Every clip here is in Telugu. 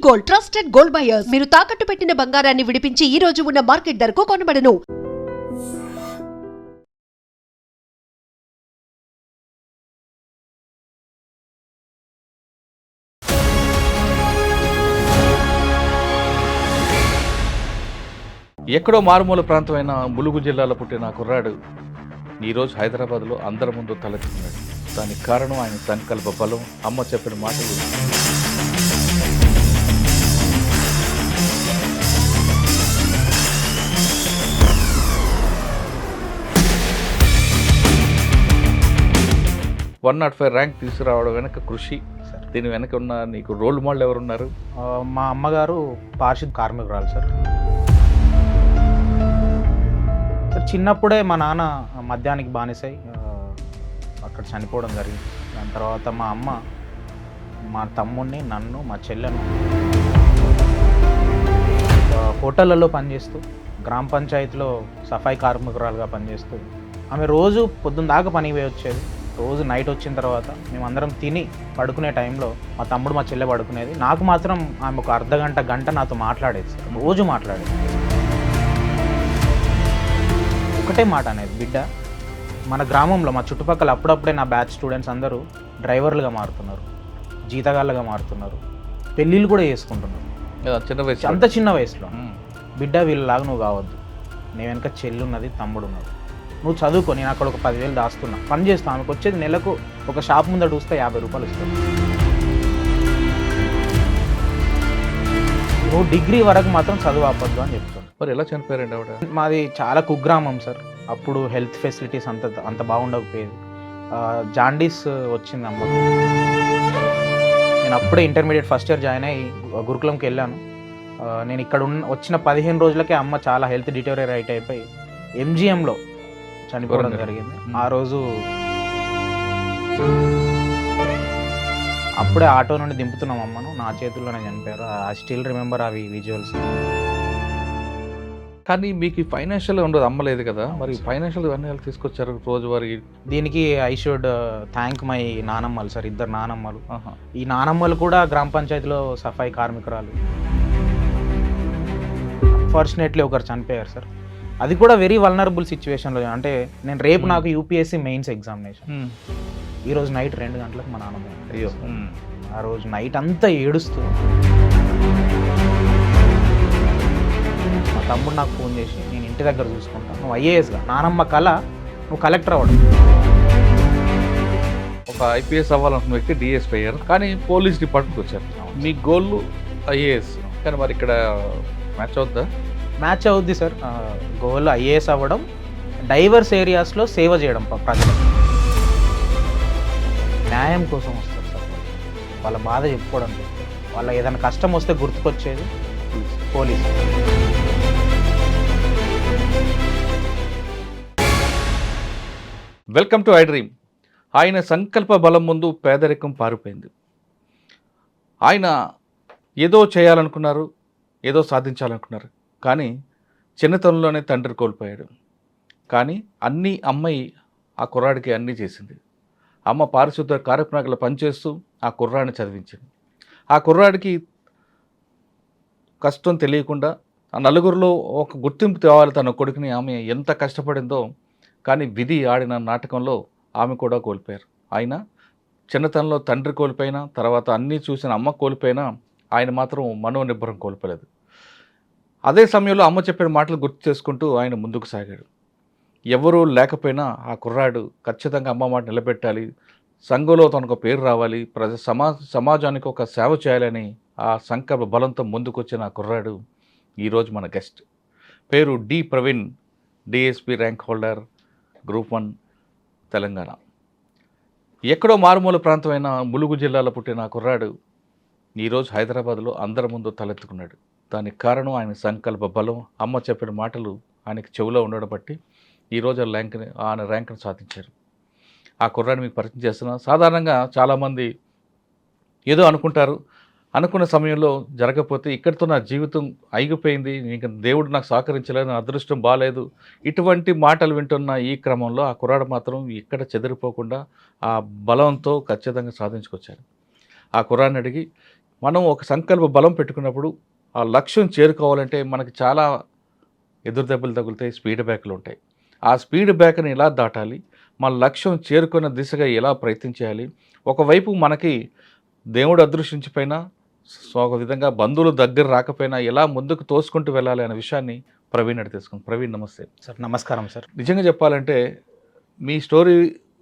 Gold, trusted gold buyers. మీరు తాకట్టు పెట్టిన బంగారాన్ని విడిపించి ఈ రోజు ఉన్న మార్కెట్ ధరకు కొనబడను. ఎక్కడో మారుమూల ప్రాంతమైన ములుగు జిల్లాలో పుట్టిన కుర్రాడు ఈరోజు హైదరాబాద్లో అందరి ముందు తలెత్తుకున్నాడు. దానికి కారణం ఆయన సంకల్ప బలం, అమ్మ చెప్పిన మాటలు. .105 ర్యాంక్ తీసుకురావడం వెనక కృషి, దీని వెనక ఉన్న నీకు రోల్ మోడల్ ఎవరున్నారు? మా అమ్మగారు పారిశుద్ధ కార్మికురాలు సార్. చిన్నప్పుడే మా నాన్న మద్యానికి బానిసై అక్కడ చనిపోవడం జరిగింది. దాని తర్వాత మా అమ్మ మా తమ్ముడిని, నన్ను, మా చెల్లెను హోటళ్ళలో పనిచేస్తూ, గ్రామ పంచాయతీలో సఫాయి కార్మికురాలుగా పనిచేస్తూ, ఆమె రోజు పొద్దున్న దాకా పనికి పోయి వచ్చేది. రోజు నైట్ వచ్చిన తర్వాత మేమందరం తిని పడుకునే టైంలో మా తమ్ముడు, మా చెల్లె పడుకునేది. నాకు మాత్రం ఆమె ఒక అర్ధగంట, గంట నాతో మాట్లాడేది సార్. రోజు మాట్లాడేది. ఒకటే మాట అనేది, బిడ్డ, మన గ్రామంలో మా చుట్టుపక్కల అప్పుడప్పుడే నా బ్యాచ్ స్టూడెంట్స్ అందరూ డ్రైవర్లుగా మారుతున్నారు, జీతగాళ్ళగా మారుతున్నారు, పెళ్ళిళ్ళు కూడా చేసుకుంటున్నారు చిన్న వయసు, అంత చిన్న వయసులో. బిడ్డ, వీళ్ళలాగా నువ్వు కావద్దు. నీ వెనక చెల్లి ఉన్నది, తమ్ముడు ఉన్నది, నువ్వు చదువుకో. నేను అక్కడ ఒక 10,000 దాస్తున్నా, పని చేస్తాను. ఆమెకు వచ్చేది నెలకు ఒక షాప్ ముందట చూస్తే 50 రూపాయలు ఇస్తాను. నువ్వు డిగ్రీ వరకు మాత్రం చదువు ఆపద్దు అని చెప్తాను. మరి ఎలా చనిపోయారండి ఆవిడ? మాది చాలా కుగ్రామం సార్. అప్పుడు హెల్త్ ఫెసిలిటీస్ అంత బాగుండకపోయేది. జాండీస్ వచ్చింది అమ్మకి. నేను అప్పుడే ఇంటర్మీడియట్ ఫస్ట్ ఇయర్ జాయిన్ అయ్యి గురుకులంకి వెళ్ళాను. నేను ఇక్కడ వచ్చిన 15 రోజులకే అమ్మ చాలా హెల్త్ డిటోరియరేట్ అయిపోయి ఎంజిఎంలో చనిపోవడం జరిగింది. ఆ రోజు అప్పుడే ఆటో నుండి దింపుతున్నాం అమ్మను, నా చేతుల్లోనే చనిపోయారు. ఐ స్టిల్ రిమెంబర్ అవి విజువల్స్. కానీ మీకు ఫైనాన్షియల్ ఉండదు, అమ్మలేదు కదా, మరి ఫైనాన్షియల్ ఇవన్నీ తీసుకొచ్చారు రోజువారీ? దీనికి ఐ షుడ్ థ్యాంక్ మై నానమ్మలు సార్, 2 నానమ్మలు. ఈ నానమ్మలు కూడా గ్రామ పంచాయతీలో సఫాయి కార్మికురాలు. అన్ఫార్చునేట్లీ ఒకరు చనిపోయారు సార్. అది కూడా వెరీ వల్నరబుల్ సిచ్యువేషన్లో. అంటే నేను రేపు నాకు యూపీఎస్సీ మెయిన్స్ ఎగ్జామినేషన్. ఈరోజు నైట్ 2 గంటలకు మా నాన్నమ్మ. అయ్యో. ఆ రోజు నైట్ అంతా ఏడుస్తూ మా తమ్ముడు నాకు ఫోన్ చేసి, నేను ఇంటి దగ్గర చూసుకుంటాను, నువ్వు ఐఏఎస్గా, నానమ్మ కళ నువ్వు కలెక్టర్ అవ్వడం. ఒక ఐపీఎస్ అవ్వాలనుకున్న వ్యక్తి డిఎస్పీ అయ్యారు, కానీ పోలీస్ డిపార్ట్మెంట్కి వచ్చారు. మీ గోల్ ఐఏఎస్, కానీ మరి ఇక్కడ మ్యాచ్ అవుద్దా? మ్యాచ్ అవుద్ది సార్. గోల్ ఐఏఎస్ అవ్వడం, డైవర్స్ ఏరియాస్లో సేవ చేయడం ప్రజలకు. న్యాయం కోసం వస్తారు సార్, వాళ్ళ బాధ చెప్పుకోవడం, వాళ్ళ ఏదైనా కష్టం వస్తే గుర్తుకొచ్చేది police. Welcome to I dream. ఆయన సంకల్ప బలం ముందు పేదరికం పారిపోయింది. ఆయన ఏదో చేయాలనుకున్నారు, ఏదో సాధించాలనుకున్నారు, కానీ చిన్నతనంలోనే తండ్రి కోల్పోయాడు. కానీ అన్నీ అమ్మాయి ఆ కుర్రాడికి అన్నీ చేసింది. అమ్మ పారిశుద్ధ కార్యక్రమాలు పనిచేస్తూ ఆ కుర్రాడిని చదివించింది. ఆ కుర్రాడికి కష్టం తెలియకుండా ఆ నలుగురిలో ఒక గుర్తింపు తేవాలి తన కొడుకుని ఆమె ఎంత కష్టపడిందో. కానీ విధి ఆడిన నాటకంలో ఆమె కూడా కోల్పోయారు. ఆయన చిన్నతనంలో తండ్రి కోల్పోయినా, తర్వాత అన్నీ చూసిన అమ్మ కోల్పోయినా, ఆయన మాత్రం మనోనిబ్బరం కోల్పోలేదు. అదే సమయంలో అమ్మ చెప్పిన మాటలు గుర్తు చేసుకుంటూ ఆయన ముందుకు సాగాడు. ఎవరూ లేకపోయినా ఆ కుర్రాడు ఖచ్చితంగా అమ్మ మాట నిలబెట్టాలి, సంఘంలో తనకు పేరు రావాలి, సమాజానికి ఒక సేవ చేయాలని ఆ సంకల్ప బలంతో ముందుకొచ్చిన ఆ కుర్రాడు ఈరోజు మన గెస్ట్. పేరు D Praveen, DSP rank holder, group 1 Telangana. ఎక్కడో మారుమూల ప్రాంతమైన ములుగు జిల్లాలో పుట్టిన ఆ కుర్రాడు ఈరోజు హైదరాబాద్లో అందరి ముందు తలెత్తుకున్నాడు. దానికి కారణం ఆయన సంకల్ప బలం, అమ్మ చెప్పిన మాటలు ఆయనకి చెవిలో ఉండడం బట్టి ఈరోజు ఆయన ర్యాంక్ని సాధించారు. ఆ కుర్రాన్ని మీకు పరిచయం చేస్తున్నా. సాధారణంగా చాలామంది ఏదో అనుకుంటారు, అనుకున్న సమయంలో జరగకపోతే ఇక్కడితో నా జీవితం అయిపోయింది, ఇంకా దేవుడు నాకు సహకరించలేదు, నా అదృష్టం బాగాలేదు, ఇటువంటి మాటలు వింటున్న ఈ క్రమంలో ఆ కుర్రాడు మాత్రం ఇక్కడ చెదిరిపోకుండా ఆ బలంతో ఖచ్చితంగా సాధించుకొచ్చారు. ఆ కుర్రాన్ని అడిగి మనం ఒక సంకల్ప బలం పెట్టుకున్నప్పుడు ఆ లక్ష్యం చేరుకోవాలంటే మనకి చాలా ఎదురు దెబ్బలు తగులుతాయి, స్పీడ్ బ్రేకర్లు ఉంటాయి. ఆ స్పీడ్ బ్రేకర్ని ఎలా దాటాలి, మన లక్ష్యం చేరుకున్న దిశగా ఎలా ప్రయత్నం చేయాలి, ఒకవైపు మనకి దేవుడు అదృష్టించిపోయినా ఒక విధంగా బంధువులు దగ్గర రాకపోయినా ఎలా ముందుకు తోసుకుంటూ వెళ్ళాలి అనే విషయాన్ని ప్రవీణ్ అడిగి తెలుసుకుంది. ప్రవీణ్ నమస్తే. సార్ నమస్కారం సార్. నిజంగా చెప్పాలంటే మీ స్టోరీ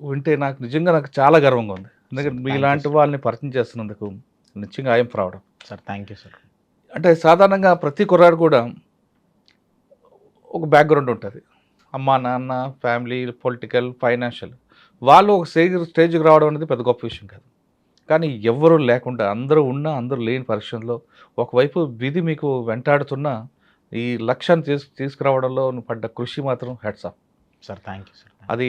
వింటే నాకు చాలా గర్వంగా ఉంది. ఎందుకంటే Thank you, మీలాంటి sir. వాళ్ళని పరిచయం చేస్తున్నందుకు నిజంగా I'm proud. Sir thank you sir. అంటే సాధారణంగా ప్రతి కుర్రాడు కూడా ఒక బ్యాక్గ్రౌండ్ ఉంటుంది. అమ్మ, నాన్న, ఫ్యామిలీ, పొలిటికల్, ఫైనాన్షియల్. వాళ్ళు ఒక స్టేజ్కి రావడం అనేది పెద్ద గొప్ప విషయం కాదు. కానీ ఎవ్వరూ లేకుండా అందరూ ఉన్నా అందరూ లేని పరిస్థితుల్లో ఒకవైపు విధి మీకు వెంటాడుతున్న ఈ లక్ష్యాన్ని తీసుకురావడంలో నువ్వు పడ్డ కృషి మాత్రం hats off. Sir thank you sir. అది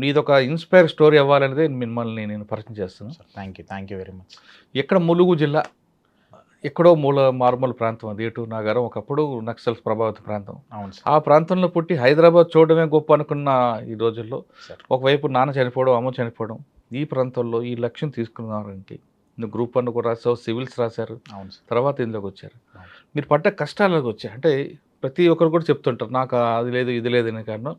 మీదొక ఇన్స్పైర్ స్టోరీ అవ్వాలనేదే మిమ్మల్ని నేను పరిచయం చేస్తున్నాను. Sir thank you very much. ఎక్కడ ములుగు జిల్లా ఎక్కడో మారుమూల ప్రాంతం అది. ఏటూరు నాగారం ఒకప్పుడు నక్సల్స్ ప్రభావిత ప్రాంతం. అవును సార్. ఆ ప్రాంతంలో పుట్టి హైదరాబాద్ చూడడమే గొప్ప అనుకున్న ఈ రోజుల్లో సార్ ఒకవైపు నాన్న చనిపోవడం, అమ్మ చనిపోవడం, ఈ ప్రాంతంలో ఈ లక్ష్యం తీసుకున్నారంటే నువ్వు గ్రూప్ 1 కూడా రాసావు, సివిల్స్ రాశారు, అవును సార్. తర్వాత ఇందులోకి వచ్చారు. అవును. మీరు పడ్డ కష్టాలకు వచ్చాయి అంటే ప్రతి ఒక్కరు కూడా చెప్తుంటారు నాకు అది లేదు ఇది లేదు అనే కారణం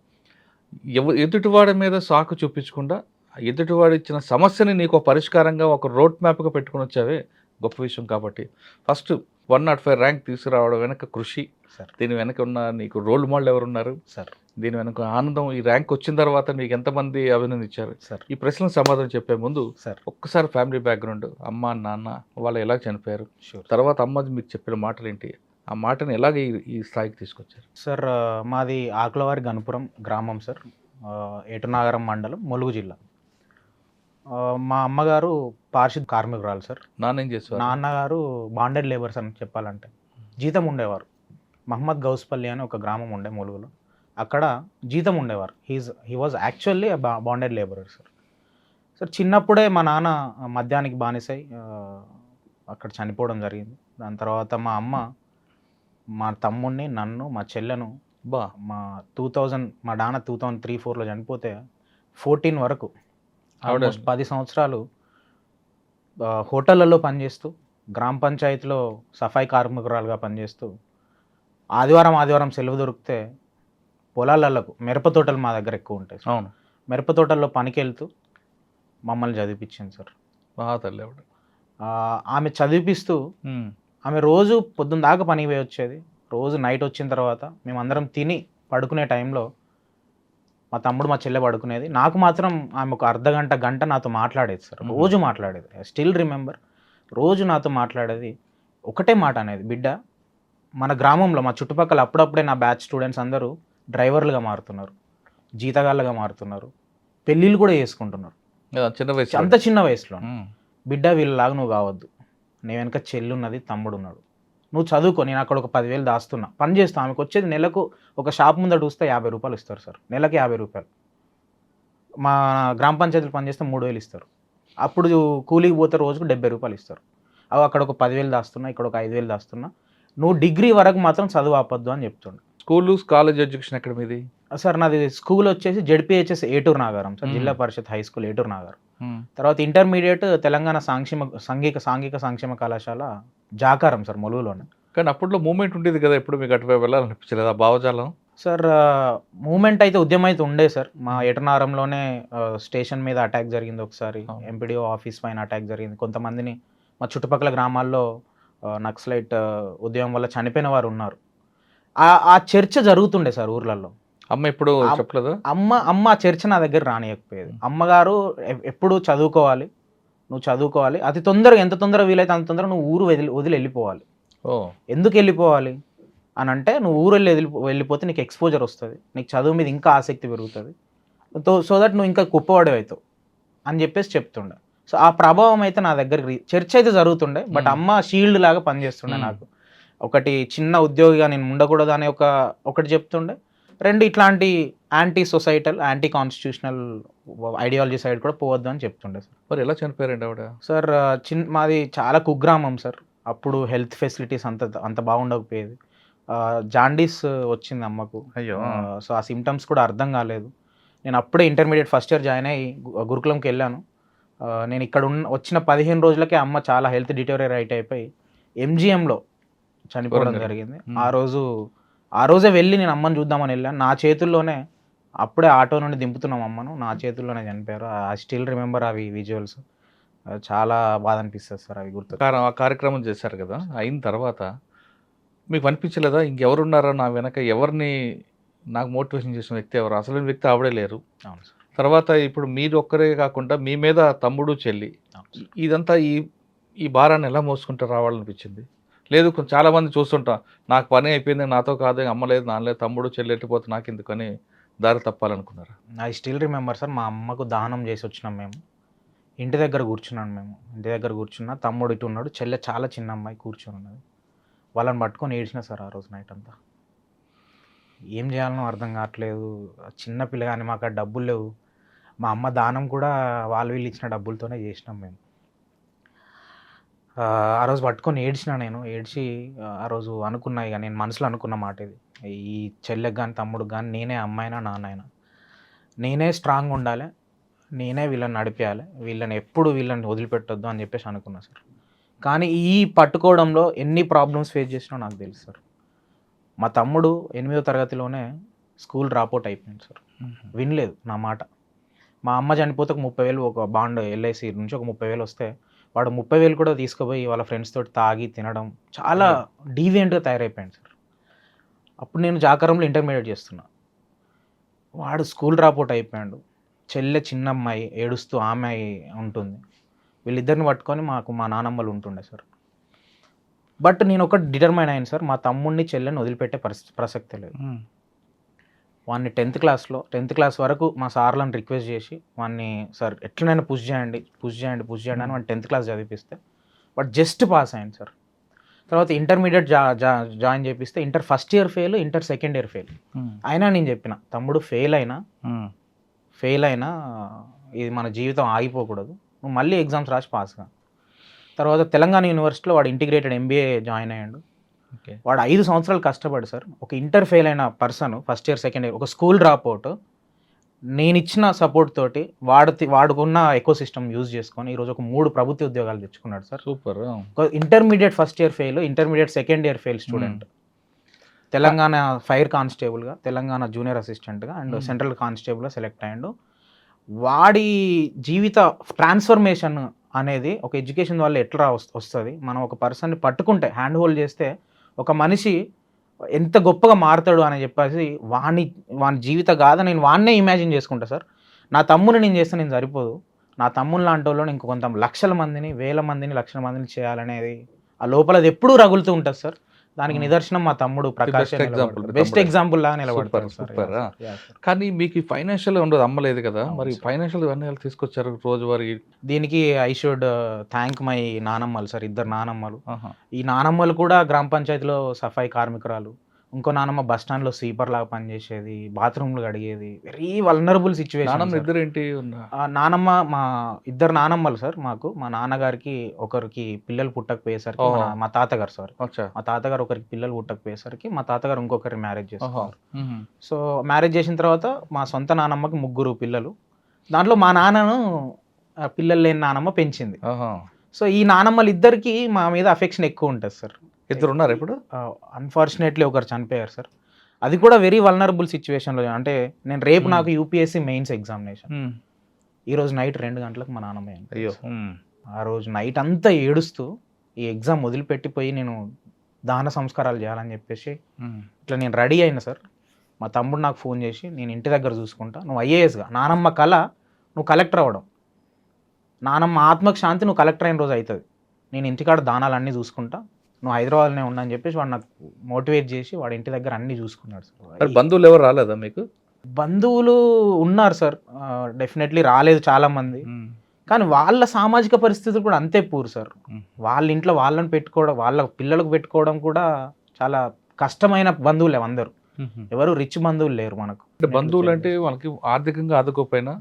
ఎదుటివాడి మీద సాకు చూపించకుండా ఎదుటివాడు ఇచ్చిన సమస్యని నీకు ఒక పరిష్కారంగా ఒక రోడ్ మ్యాప్గా పెట్టుకుని వచ్చావే గొప్ప విషయం. కాబట్టి ఫస్ట్ 105 ర్యాంక్ తీసుకురావడం వెనక కృషి, సార్ దీని వెనక ఉన్న నీకు రోల్ మోడల్ ఎవరున్నారు, సార్ దీని వెనక ఆనందం, ఈ ర్యాంక్ వచ్చిన తర్వాత మీకు ఎంతమంది అభినందించారు, సార్ ఈ ప్రశ్నలకు సమాధానం చెప్పే ముందు సార్ ఒక్కసారి ఫ్యామిలీ బ్యాక్గ్రౌండ్, అమ్మ నాన్న వాళ్ళు ఎలా చనిపోయారు, షూర్. తర్వాత అమ్మ మీకు చెప్పిన మాటలు ఏంటి, ఆ మాటను ఎలాగ ఈ స్థాయికి తీసుకొచ్చారు? సార్ మాది ఆకులవారి గణపురం గ్రామం సార్. ఏటునాగరం మండలం, ములుగు జిల్లా. మా అమ్మగారు పారిశుద్ధ కార్మికురాలు సార్. నాన్న ఏం చేసేవారు? నాన్నగారు బాండెడ్ లేబర్స్ అని చెప్పాలంటే జీతం ఉండేవారు. మహమ్మద్ గౌస్పల్లి అని ఒక గ్రామం ఉండే ములుగులో, అక్కడ జీతం ఉండేవారు. He was actually bonded labourer sir. Sir చిన్నప్పుడే మా నాన్న మద్యానికి బానిసై అక్కడ చనిపోవడం జరిగింది. దాని తర్వాత మా అమ్మ మా తమ్ముడిని, నన్ను, మా చెల్లెను బా మా 2000 మా నాన్న 2003-4లో చనిపోతే 14 వరకు ఆవిడ 10 సంవత్సరాలు హోటళ్ళల్లో పనిచేస్తూ, గ్రామ పంచాయతీలో సఫాయి కార్మికురాలుగా పనిచేస్తూ, ఆదివారం సెలవు దొరికితే పొలాలకు, మిరప తోటలు మా దగ్గర ఎక్కువ ఉంటాయి సార్. అవును, మిరప తోటల్లో పనికి వెళ్తూ మమ్మల్ని చదివిపించింది సార్. మహా తల్లి ఆవిడ. ఆమె చదివిపిస్తూ ఆమె రోజు పొద్దున్న దాకా పనికి పోయి వచ్చేది. రోజు నైట్ వచ్చిన తర్వాత మేమందరం తిని పడుకునే టైంలో మా తమ్ముడు మా చెల్లె పడుకునేది. నాకు మాత్రం ఆమె ఒక గంట నాతో మాట్లాడేది సార్. రోజు మాట్లాడేది. స్టిల్ రిమెంబర్, రోజు నాతో మాట్లాడేది. ఒకటే మాట అనేది, బిడ్డ మన గ్రామంలో మా చుట్టుపక్కల అప్పుడప్పుడే నా బ్యాచ్ స్టూడెంట్స్ అందరూ డ్రైవర్లుగా మారుతున్నారు, జీతగాళ్ళగా మారుతున్నారు, పెళ్ళిళ్ళు కూడా చేసుకుంటున్నారు చిన్న వయసు. అంత చిన్న వయసులో. బిడ్డ వీళ్ళలాగా నువ్వు కావద్దు, నీ వెనక చెల్లున్నది, తమ్ముడు ఉన్నాడు, నువ్వు చదువుకో, నేను అక్కడ ఒక 10,000 దాస్తున్నా, పని చేస్తా. ఆమెకు వచ్చేది నెలకు ఒక షాప్ ముందట చూస్తే 50 రూపాయలు ఇస్తారు సార్. నెలకి 50 రూపాయలు. మా గ్రామ పంచాయతీలు పని చేస్తే 3,000 ఇస్తారు. అప్పుడు కూలీకి పోతే రోజుకు 70 రూపాయలు ఇస్తారు. అవి అక్కడ ఒక 10,000 దాస్తున్నా, ఇక్కడ ఒక 5,000 దాస్తున్నా, నువ్వు డిగ్రీ వరకు మాత్రం చదువు ఆపొద్దు అని చెప్తుండే. స్కూలు కాలేజ్ ఎడ్యుకేషన్ ఎక్కడ మీది? సార్ నాది స్కూల్ వచ్చేసి జెడ్పీహెచ్ఎస్ ఏటూరు నాగారం సార్, జిల్లా పరిషత్ హై స్కూల్ ఏటూరు నాగారం. తర్వాత ఇంటర్మీడియట్ తెలంగాణ సాంఘిక సంక్షేమ కళాశాల జాకారం సార్, ములుగులోనే. కానీ అప్పట్లో మూమెంట్ ఉండేది కదా, ఎప్పుడు మీకు అటువైపు వెళ్ళాలనిపించలేదు ఆ భావజాలం? సార్ మూమెంట్ అయితే, ఉద్యమం అయితే ఉండే సార్. మా ఏటనారంలోనే స్టేషన్ మీద అటాక్ జరిగింది ఒకసారి, ఎంపీడీఓ ఆఫీస్ పైన అటాక్ జరిగింది. కొంతమందిని మా చుట్టుపక్కల గ్రామాల్లో నక్సలైట్ ఉద్యమం వల్ల చనిపోయిన వారు ఉన్నారు. ఆ చర్చ జరుగుతుండే సార్ ఊర్లలో. అమ్మ ఎప్పుడు చెప్పలేదా? అమ్మ ఆ చర్చ నా దగ్గర రానియకపోయేది. అమ్మగారు ఎప్పుడు చదువుకోవాలి, నువ్వు చదువుకోవాలి, అతి తొందరగా, ఎంత తొందరగా వీలైతే అంత తొందరగా నువ్వు ఊరు వదిలి వెళ్ళిపోవాలి. ఎందుకు వెళ్ళిపోవాలి అని అంటే, నువ్వు ఊరు వెళ్ళిపోతే నీకు ఎక్స్పోజర్ వస్తుంది, నీకు చదువు మీద ఇంకా ఆసక్తి పెరుగుతుంది, సో దట్ నువ్వు ఇంకా గొప్పవాడే అవుతావు అని చెప్పేసి చెప్తుండే. సో ఆ ప్రభావం అయితే నా దగ్గరికి చర్చ అయితే జరుగుతుండే. బట్ అమ్మ షీల్డ్ లాగా పనిచేస్తుండే నాకు. ఒకటి, చిన్న ఉద్యోగిగా నేను ఉండకూడదు అనే ఒకటి చెప్తుండే. 2, ఇట్లాంటి anti societal, anti constitutional ideology side కూడా పోవద్దు అని చెప్తుండే సార్. మరి ఎలా చనిపోయారండి ఆవిడ? సార్ మాది చాలా కుగ్రామం సార్. అప్పుడు హెల్త్ ఫెసిలిటీస్ అంత బాగుండకపోయేది. జాండీస్ వచ్చింది అమ్మకు. అయ్యో. సో ఆ సిమ్టమ్స్ కూడా అర్థం కాలేదు. నేను అప్పుడే ఇంటర్మీడియట్ ఫస్ట్ ఇయర్ జాయిన్ అయ్యి గురుకులంకి వెళ్ళాను. నేను ఇక్కడ వచ్చిన 15 రోజులకే అమ్మ చాలా హెల్త్ డిటోరియరేట్ అయిపోయి ఎంజిఎంలో చనిపోవడం వరంగల్. జరిగింది. Hmm. ఆ రోజే వెళ్ళి నేను అమ్మని చూద్దామని వెళ్ళాను. నా చేతుల్లోనే అప్పుడే ఆటో నుండి దింపుతున్నాం అమ్మను, నా చేతుల్లోనే చనిపోయారు. ఐ స్టిల్ రిమెంబర్ అవి విజువల్స్. చాలా బాధ అనిపిస్తుంది సార్ అవి గుర్తు. ఆ కార్యక్రమం చేశారు కదా, అయిన తర్వాత మీకు అనిపించలేదా ఇంకెవరున్నారా నా వెనక, ఎవరిని నాకు మోటివేషన్ చేసిన వ్యక్తి ఎవరు, అసలు వ్యక్తి ఆవిడే లేరు. అవును సార్. తర్వాత ఇప్పుడు మీరు ఒక్కరే కాకుండా మీ మీద తమ్ముడు చెల్లి, అవును సార్. ఇదంతా ఈ భారాన్ని ఎలా మోసుకుంటూ రావాలనిపించింది? లేదు చాలామంది చూస్తుంటాం, నాకు పని అయిపోయింది, నాతో కాదు, అమ్మ లేదు, నాన్న లేదు, తమ్ముడు చెల్లి ఎట్టిపోతే నాకు ఎందుకని దారి తప్పాలనుకున్నారా? ఐ స్టిల్ రిమెంబర్ సార్, మా అమ్మకు దానం చేసి వచ్చినాం మేము. ఇంటి దగ్గర కూర్చున్నాను మేము. ఇంటి దగ్గర కూర్చున్నా, తమ్ముడు ఇటు ఉన్నాడు, చెల్లె చాలా చిన్న అమ్మాయి కూర్చొని ఉన్నది. వాళ్ళని పట్టుకొని ఏడ్చిన సార్ ఆ రోజు నైట్ అంతా. ఏం చేయాలనో అర్థం కావట్లేదు. చిన్న పిల్ల కానీ మాకు ఆ డబ్బులు లేవు. మా అమ్మ దానం కూడా వీళ్ళు ఇచ్చిన డబ్బులతోనే చేసినాం మేము. ఆ రోజు పట్టుకొని ఏడ్చిన నేను. ఏడ్చి ఆ రోజు అనుకున్నా, ఇక నేను మనసులో అనుకున్న మాట ఇది, ఈ చెల్లెకి కానీ తమ్ముడికి కానీ నేనే అమ్మాయినా నాన్నైనా నేనే స్ట్రాంగ్ ఉండాలి, నేనే వీళ్ళని నడిపేయాలి, వీళ్ళని వదిలిపెట్టొద్దు అని చెప్పేసి అనుకున్నా సార్. కానీ ఈ పట్టుకోవడంలో ఎన్ని ప్రాబ్లమ్స్ ఫేస్ చేసినా నాకు తెలుసు సార్. మా తమ్ముడు 8వ తరగతిలోనే స్కూల్ డ్రాప్అవుట్ అయిపోయింది సార్. వినలేదు నా మాట. మా అమ్మ చనిపోతే ఒక 30,000 ఒక బాండ్ ఎల్ఐసి నుంచి ఒక 30,000 వస్తే వాడు 30,000 కూడా తీసుకుపోయి వాళ్ళ ఫ్రెండ్స్ తోటి తాగి తినడం, చాలా డీవియంట్గా తయారైపోయాడు సార్. అప్పుడు నేను జాకారంలో ఇంటర్మీడియట్ చేస్తున్నా. వాడు స్కూల్ డ్రాప్అవుట్ అయిపోయాడు. చెల్లె చిన్న అమ్మాయి ఏడుస్తూ ఆమె ఉంటుంది. వీళ్ళిద్దరిని పట్టుకొని మా నానమ్మలు ఉంటుండే సార్. బట్ నేను ఒకటి డిటర్మైన్ అయ్యాను సార్, మా తమ్ముడిని చెల్లెని వదిలిపెట్టే ప్రసక్తే లేదు. వాడిని 10th క్లాస్ వరకు మా సార్లను రిక్వెస్ట్ చేసి వాడిని, సార్ ఎట్లనైనా పుష్ చేయండి అని వాడిని 10th క్లాస్ చదివిపిస్తే బట్ జస్ట్ పాస్ అయ్యాను సార్. తర్వాత ఇంటర్మీడియట్ జాయిన్ చేపిస్తే inter first year fail, inter second year fail. అయినా నేను చెప్పిన, తమ్ముడు ఫెయిల్ అయినా ఇది మన జీవితం ఆగిపోకూడదు, నువ్వు మళ్ళీ ఎగ్జామ్స్ రాసి పాస్గా. తర్వాత తెలంగాణ యూనివర్సిటీలో వాడు ఇంటిగ్రేటెడ్ MBA జాయిన్ అయ్యాడు. వాడు 5 సంవత్సరాలు కష్టపడి సార్, ఒక ఇంటర్ ఫెయిల్ అయిన person first year second year, ఒక స్కూల్ డ్రాప్అవుట్, నేను ఇచ్చిన సపోర్ట్ తోటి వాడుకున్న ఎకో సిస్టమ్ యూజ్ చేసుకొని ఈరోజు ఒక 3 ప్రభుత్వ ఉద్యోగాలు తెచ్చుకున్నాడు సార్. సూపర్. ఒక intermediate first year fail, intermediate second year fail student, Telangana fire కానిస్టేబుల్గా, తెలంగాణ జూనియర్ అసిస్టెంట్గా అండ్ సెంట్రల్ కానిస్టేబుల్గా సెలెక్ట్ అయ్యాడు. వాడి జీవిత ట్రాన్స్ఫర్మేషన్ అనేది ఒక ఎడ్యుకేషన్ వల్ల ఎట్లా వస్తుంది, మనం ఒక పర్సన్ని పట్టుకుంటే హ్యాండ్ హోల్డ్ చేస్తే ఒక మనిషి ఎంత గొప్పగా మారుతాడు అని చెప్పేసి వాని జీవిత గాథ నేను వాన్నే ఇమాజిన్ చేసుకుంటా సార్. నా తమ్ముని నేను చేస్తే నేను సరిపోదు, నా తమ్ముని లాంటి వాళ్ళని ఇంకొంత లక్షల మందిని, వేల మందిని, లక్షల మందిని చేయాలనేది ఆ లోపల అది ఎప్పుడూ రగులుతూ ఉంటుంది సార్. దానికి నిదర్శనం మా తమ్ముడు ప్రకాష్, బెస్ట్ ఎగ్జాంపుల్ లాగా నిలబడతారు సూపర్. కానీ మీకు ఫైనాన్షియల్ ఉండదు, అమ్మలేదు కదా, మరి ఫైనాన్షియల్ అన్నీ తీసుకొచ్చారు రోజువారీ? దీనికి ఐ షుడ్ థ్యాంక్ మై నానమ్మలు సార్, 2 నానమ్మలు. ఈ నానమ్మలు కూడా గ్రామ పంచాయతీలో సఫాయి కార్మికురాలు, ఇంకో నానమ్మ బస్ స్టాండ్లో స్వీపర్ లాగా పనిచేసేది, బాత్రూమ్లు కడిగేది. Very vulnerable situation. నానమ్మ మా 2 నానమ్మలు సార్ మాకు. మా నాన్నగారికి ఒకరికి పిల్లలు పుట్టకపోయేసరికి మా తాతగారు సార్, మా తాతగారు ఒకరికి పిల్లలు పుట్టకపోయేసరికి మా తాతగారు ఇంకొకరి మ్యారేజ్ చేసుకున్నారు. సో మ్యారేజ్ చేసిన తర్వాత మా సొంత నానమ్మకి 3 పిల్లలు. దాంట్లో మా నాన్నను పిల్లలు లేని నానమ్మ పెంచింది. సో ఈ నానమ్మలు ఇద్దరికి మా మీద అఫెక్షన్ ఎక్కువ ఉంటుంది సార్. 2 ఉన్నారు ఇప్పుడు? అన్ఫార్చునేట్లీ ఒకరు చనిపోయారు సార్. అది కూడా వెరీ వల్నరబుల్ సిచ్యువేషన్లో. అంటే నేను రేపు నాకు UPSC మెయిన్స్ ఎగ్జామినేషన్, ఈరోజు నైట్ 2 గంటలకు మా నాన్నమ్మ. అయ్యో. ఆ రోజు నైట్ అంతా ఏడుస్తూ ఈ ఎగ్జామ్ వదిలిపెట్టిపోయి నేను దాన సంస్కారాలు చేయాలని చెప్పేసి ఇట్లా నేను రెడీ అయినా సార్. మా తమ్ముడు నాకు ఫోన్ చేసి, నేను ఇంటి దగ్గర చూసుకుంటా, నువ్వు IASగా, నానమ్మ కళ నువ్వు కలెక్టర్ అవ్వడం, నానమ్మ ఆత్మకు శాంతి నువ్వు కలెక్టర్ అయిన రోజు అవుతుంది, నేను ఇంటికాడ దానాలన్నీ చూసుకుంటా, నువ్వు హైదరాబాద్లోనే ఉన్నా అని చెప్పేసి వాడు నాకు మోటివేట్ చేసి వాడి ఇంటి దగ్గర అన్నీ చూసుకున్నాడు సార్. బంధువులు ఎవరు రాలేదా మీకు? బంధువులు ఉన్నారు సార్, డెఫినెట్లీ రాలేదు చాలామంది. కానీ వాళ్ళ సామాజిక పరిస్థితులు కూడా అంతే పూర్ సార్. వాళ్ళ ఇంట్లో వాళ్ళని పెట్టుకోవడం, వాళ్ళ పిల్లలకు పెట్టుకోవడం కూడా చాలా కష్టమైన బంధువులే అందరూ. ఎవరు రిచ్ బంధువులు లేరు మనకు. బంధువులు అంటే వాళ్ళకి ఆర్థికంగా ఆదుకోపోయినా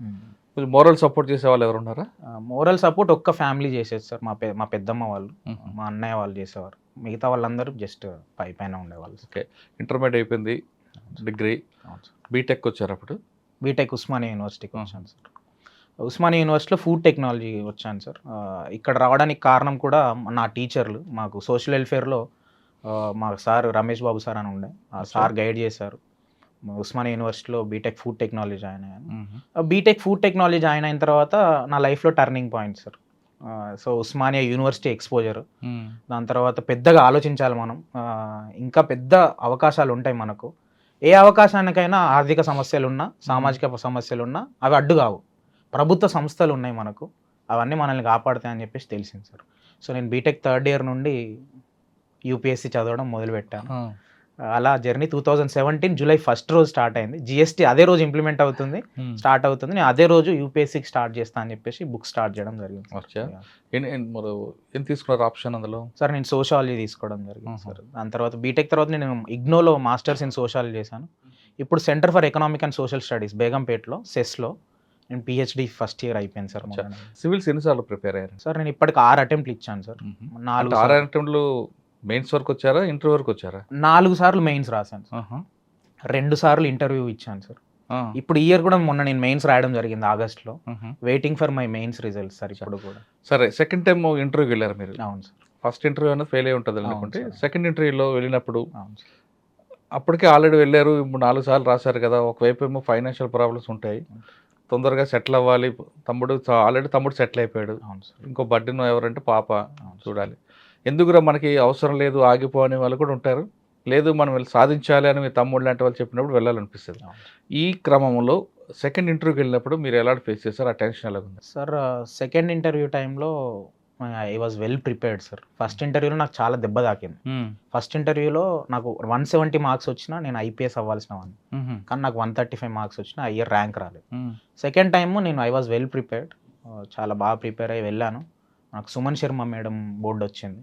మోరల్ సపోర్ట్ చేసే వాళ్ళు ఎవరు ఉన్నారా? మోరల్ సపోర్ట్ ఒక్క ఫ్యామిలీ చేసేది సార్, మా పెద్దమ్మ వాళ్ళు, మా అన్నయ్య వాళ్ళు చేసేవారు. మిగతా వాళ్ళందరూ జస్ట్ పైన ఉండేవాళ్ళు. ఓకే. ఇంటర్మీడియట్ అయిపోయింది, డిగ్రీ, బీటెక్ వచ్చారు. అప్పుడు బీటెక్ ఉస్మానియా యూనివర్సిటీకి వచ్చాను సార్. ఉస్మానియా యూనివర్సిటీలో ఫుడ్ టెక్నాలజీ వచ్చాను సార్. ఇక్కడ రావడానికి కారణం కూడా నా టీచర్లు. మాకు సోషల్ వెల్ఫేర్లో మా సార్ రమేష్ బాబు సార్ అని ఉండే, ఆ సార్ గైడ్ చేశారు. ఉస్మానియా యూనివర్సిటీలో బీటెక్ ఫుడ్ టెక్నాలజీ జాయిన్ అయ్యాను. బీటెక్ ఫుడ్ టెక్నాలజీ జాయిన్ అయిన తర్వాత నా లైఫ్లో turning point sir. So Osmania university exposure, దాని తర్వాత పెద్దగా ఆలోచించాలి మనం. ఇంకా పెద్ద అవకాశాలు ఉంటాయి మనకు. ఏ అవకాశానికైనా ఆర్థిక సమస్యలున్నా, సామాజిక సమస్యలున్నా అవి అడ్డు కావు. ప్రభుత్వ సంస్థలు ఉన్నాయి మనకు, అవన్నీ మనల్ని కాపాడుతాయని చెప్పేసి తెలిసింది సార్. సో నేను బీటెక్ థర్డ్ ఇయర్ నుండి యూపీఎస్సీ చదవడం మొదలుపెట్టాను. అలా జర్నీ 2017 జూలై 1 రోజు స్టార్ట్ అయింది. జిఎస్టీ అదే రోజు ఇంప్లిమెంట్ అవుతుంది, స్టార్ట్ అవుతుంది. నేను అదే రోజు యూపీఎస్సీకి స్టార్ట్ చేస్తా అని చెప్పేసి బుక్ స్టార్ట్ చేయడం జరిగింది. ఏం తీసుకున్నారు ఆప్షన్ అందులో? సార్ నేను సోషాలజీ తీసుకోవడం జరిగింది సార్. దాని తర్వాత బీటెక్ తర్వాత నేను ఇగ్నోలో మాస్టర్స్ ఇన్ సోషాలజీ చేశాను. ఇప్పుడు centre for economic and social studies బేగంపేటలో సెస్లో నేను పిహెచ్డి ఫస్ట్ ఇయర్ అయిపోయింది సార్. సివిల్స్ ఎన్నిసార్లు ప్రిపేర్ అయ్యారు సార్? నేను ఇప్పటికి 6 అటెంప్ట్లు ఇచ్చాను సార్. 6 అటెంప్ట్లు మెయిన్స్ వరకు వచ్చారా, ఇంటర్వ్యూ వరకు వచ్చారా? 4 సార్లు మెయిన్స్ రాశాను సార్. 2 సార్లు ఇంటర్వ్యూ ఇచ్చాను సార్. ఇప్పుడు ఈ ఇయర్ కూడా మొన్న నేను మెయిన్స్ రాయడం జరిగింది ఆగస్ట్లో. Waiting for my mains results sir ఇప్పుడు కూడా. సరే, సెకండ్ టైం ఇంటర్వ్యూకి వెళ్ళారు మీరు? అవును సార్. ఫస్ట్ ఇంటర్వ్యూ అనేది ఫెయిల్ అయి ఉంటుంది అనుకుంటే, సెకండ్ ఇంటర్వ్యూలో వెళ్ళినప్పుడు అప్పటికే ఆల్రెడీ వెళ్ళారు, ఇప్పుడు 4 సార్లు రాశారు కదా. ఒకవైపు ఏమో ఫైనాన్షియల్ ప్రాబ్లమ్స్ ఉంటాయి, తొందరగా సెటిల్ అవ్వాలి. ఆల్రెడీ తమ్ముడు సెటిల్ అయిపోయాడు, ఇంకో బర్డెన్ ఎవరంటే పాప చూడాలి. ఎందుకురా మనకి అవసరం లేదు ఆగిపోని వాళ్ళు కూడా ఉంటారు. లేదు మనం వెళ్ళి సాధించాలి అని మీ తమ్ముడు లాంటి వాళ్ళు చెప్పినప్పుడు వెళ్ళాలనిపిస్తుంది. ఈ క్రమంలో సెకండ్ ఇంటర్వ్యూకి వెళ్ళినప్పుడు మీరు ఎలా ఫేస్ చేస్తారు? ఆ టెన్షన్ ఎలా ఉంది సార్? సెకండ్ ఇంటర్వ్యూ టైంలో I was well prepared sir. First ఇంటర్వ్యూలో నాకు చాలా దెబ్బ తాకింది. ఫస్ట్ ఇంటర్వ్యూలో నాకు 170 మార్క్స్ వచ్చినా నేను ఐపీఎస్ అవ్వాల్సిన వాడిని, కానీ నాకు 135 మార్క్స్ వచ్చినా ఆ ఇయర్ ర్యాంక్ రాలేదు. సెకండ్ టైము నేను ఐ వాజ్ వెల్ ప్రిపేర్డ్, చాలా బాగా ప్రిపేర్ అయ్యి వెళ్ళాను. నాకు సుమన్ శర్మ మేడం బోర్డు వచ్చింది.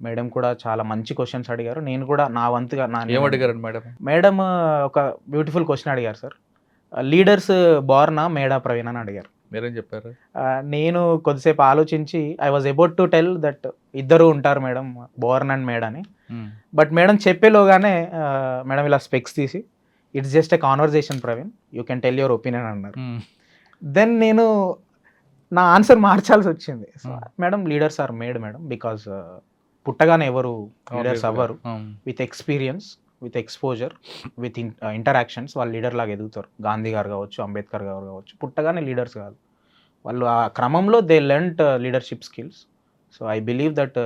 మేడం కూడా చాలా మంచి క్వశ్చన్స్ అడిగారు. నేను కూడా నా వంతుగా ఏమడిగారు మేడం? ఒక బ్యూటిఫుల్ క్వశ్చన్ అడిగారు sir. Leaders born or made Praveen అని అడిగారు. మీరేం చెప్పారు? నేను కొద్దిసేపు ఆలోచించి I was about to tell that ఇద్దరు ఉంటారు మేడం, బోర్న్ అండ్ మేడ్ అని. బట్ మేడం చెప్పేలోగానే మేడం ఇలా స్పెక్స్ తీసి, it's just a conversation Praveen, you can tell your opinion అన్నారు. దెన్ నేను నా ఆన్సర్ మార్చాల్సి వచ్చింది. Madam leaders are made madam, because పుట్టగానే ఎవరు లీడర్స్ అవ్వరు. With experience, with exposure, with interactions వాళ్ళు లీడర్ లాగా ఎదుగుతారు. గాంధీ గారు కావచ్చు, అంబేద్కర్ గారు కావచ్చు, పుట్టగానే లీడర్స్ కాదు వాళ్ళు. ఆ క్రమంలో they learned leadership skills. So I believe that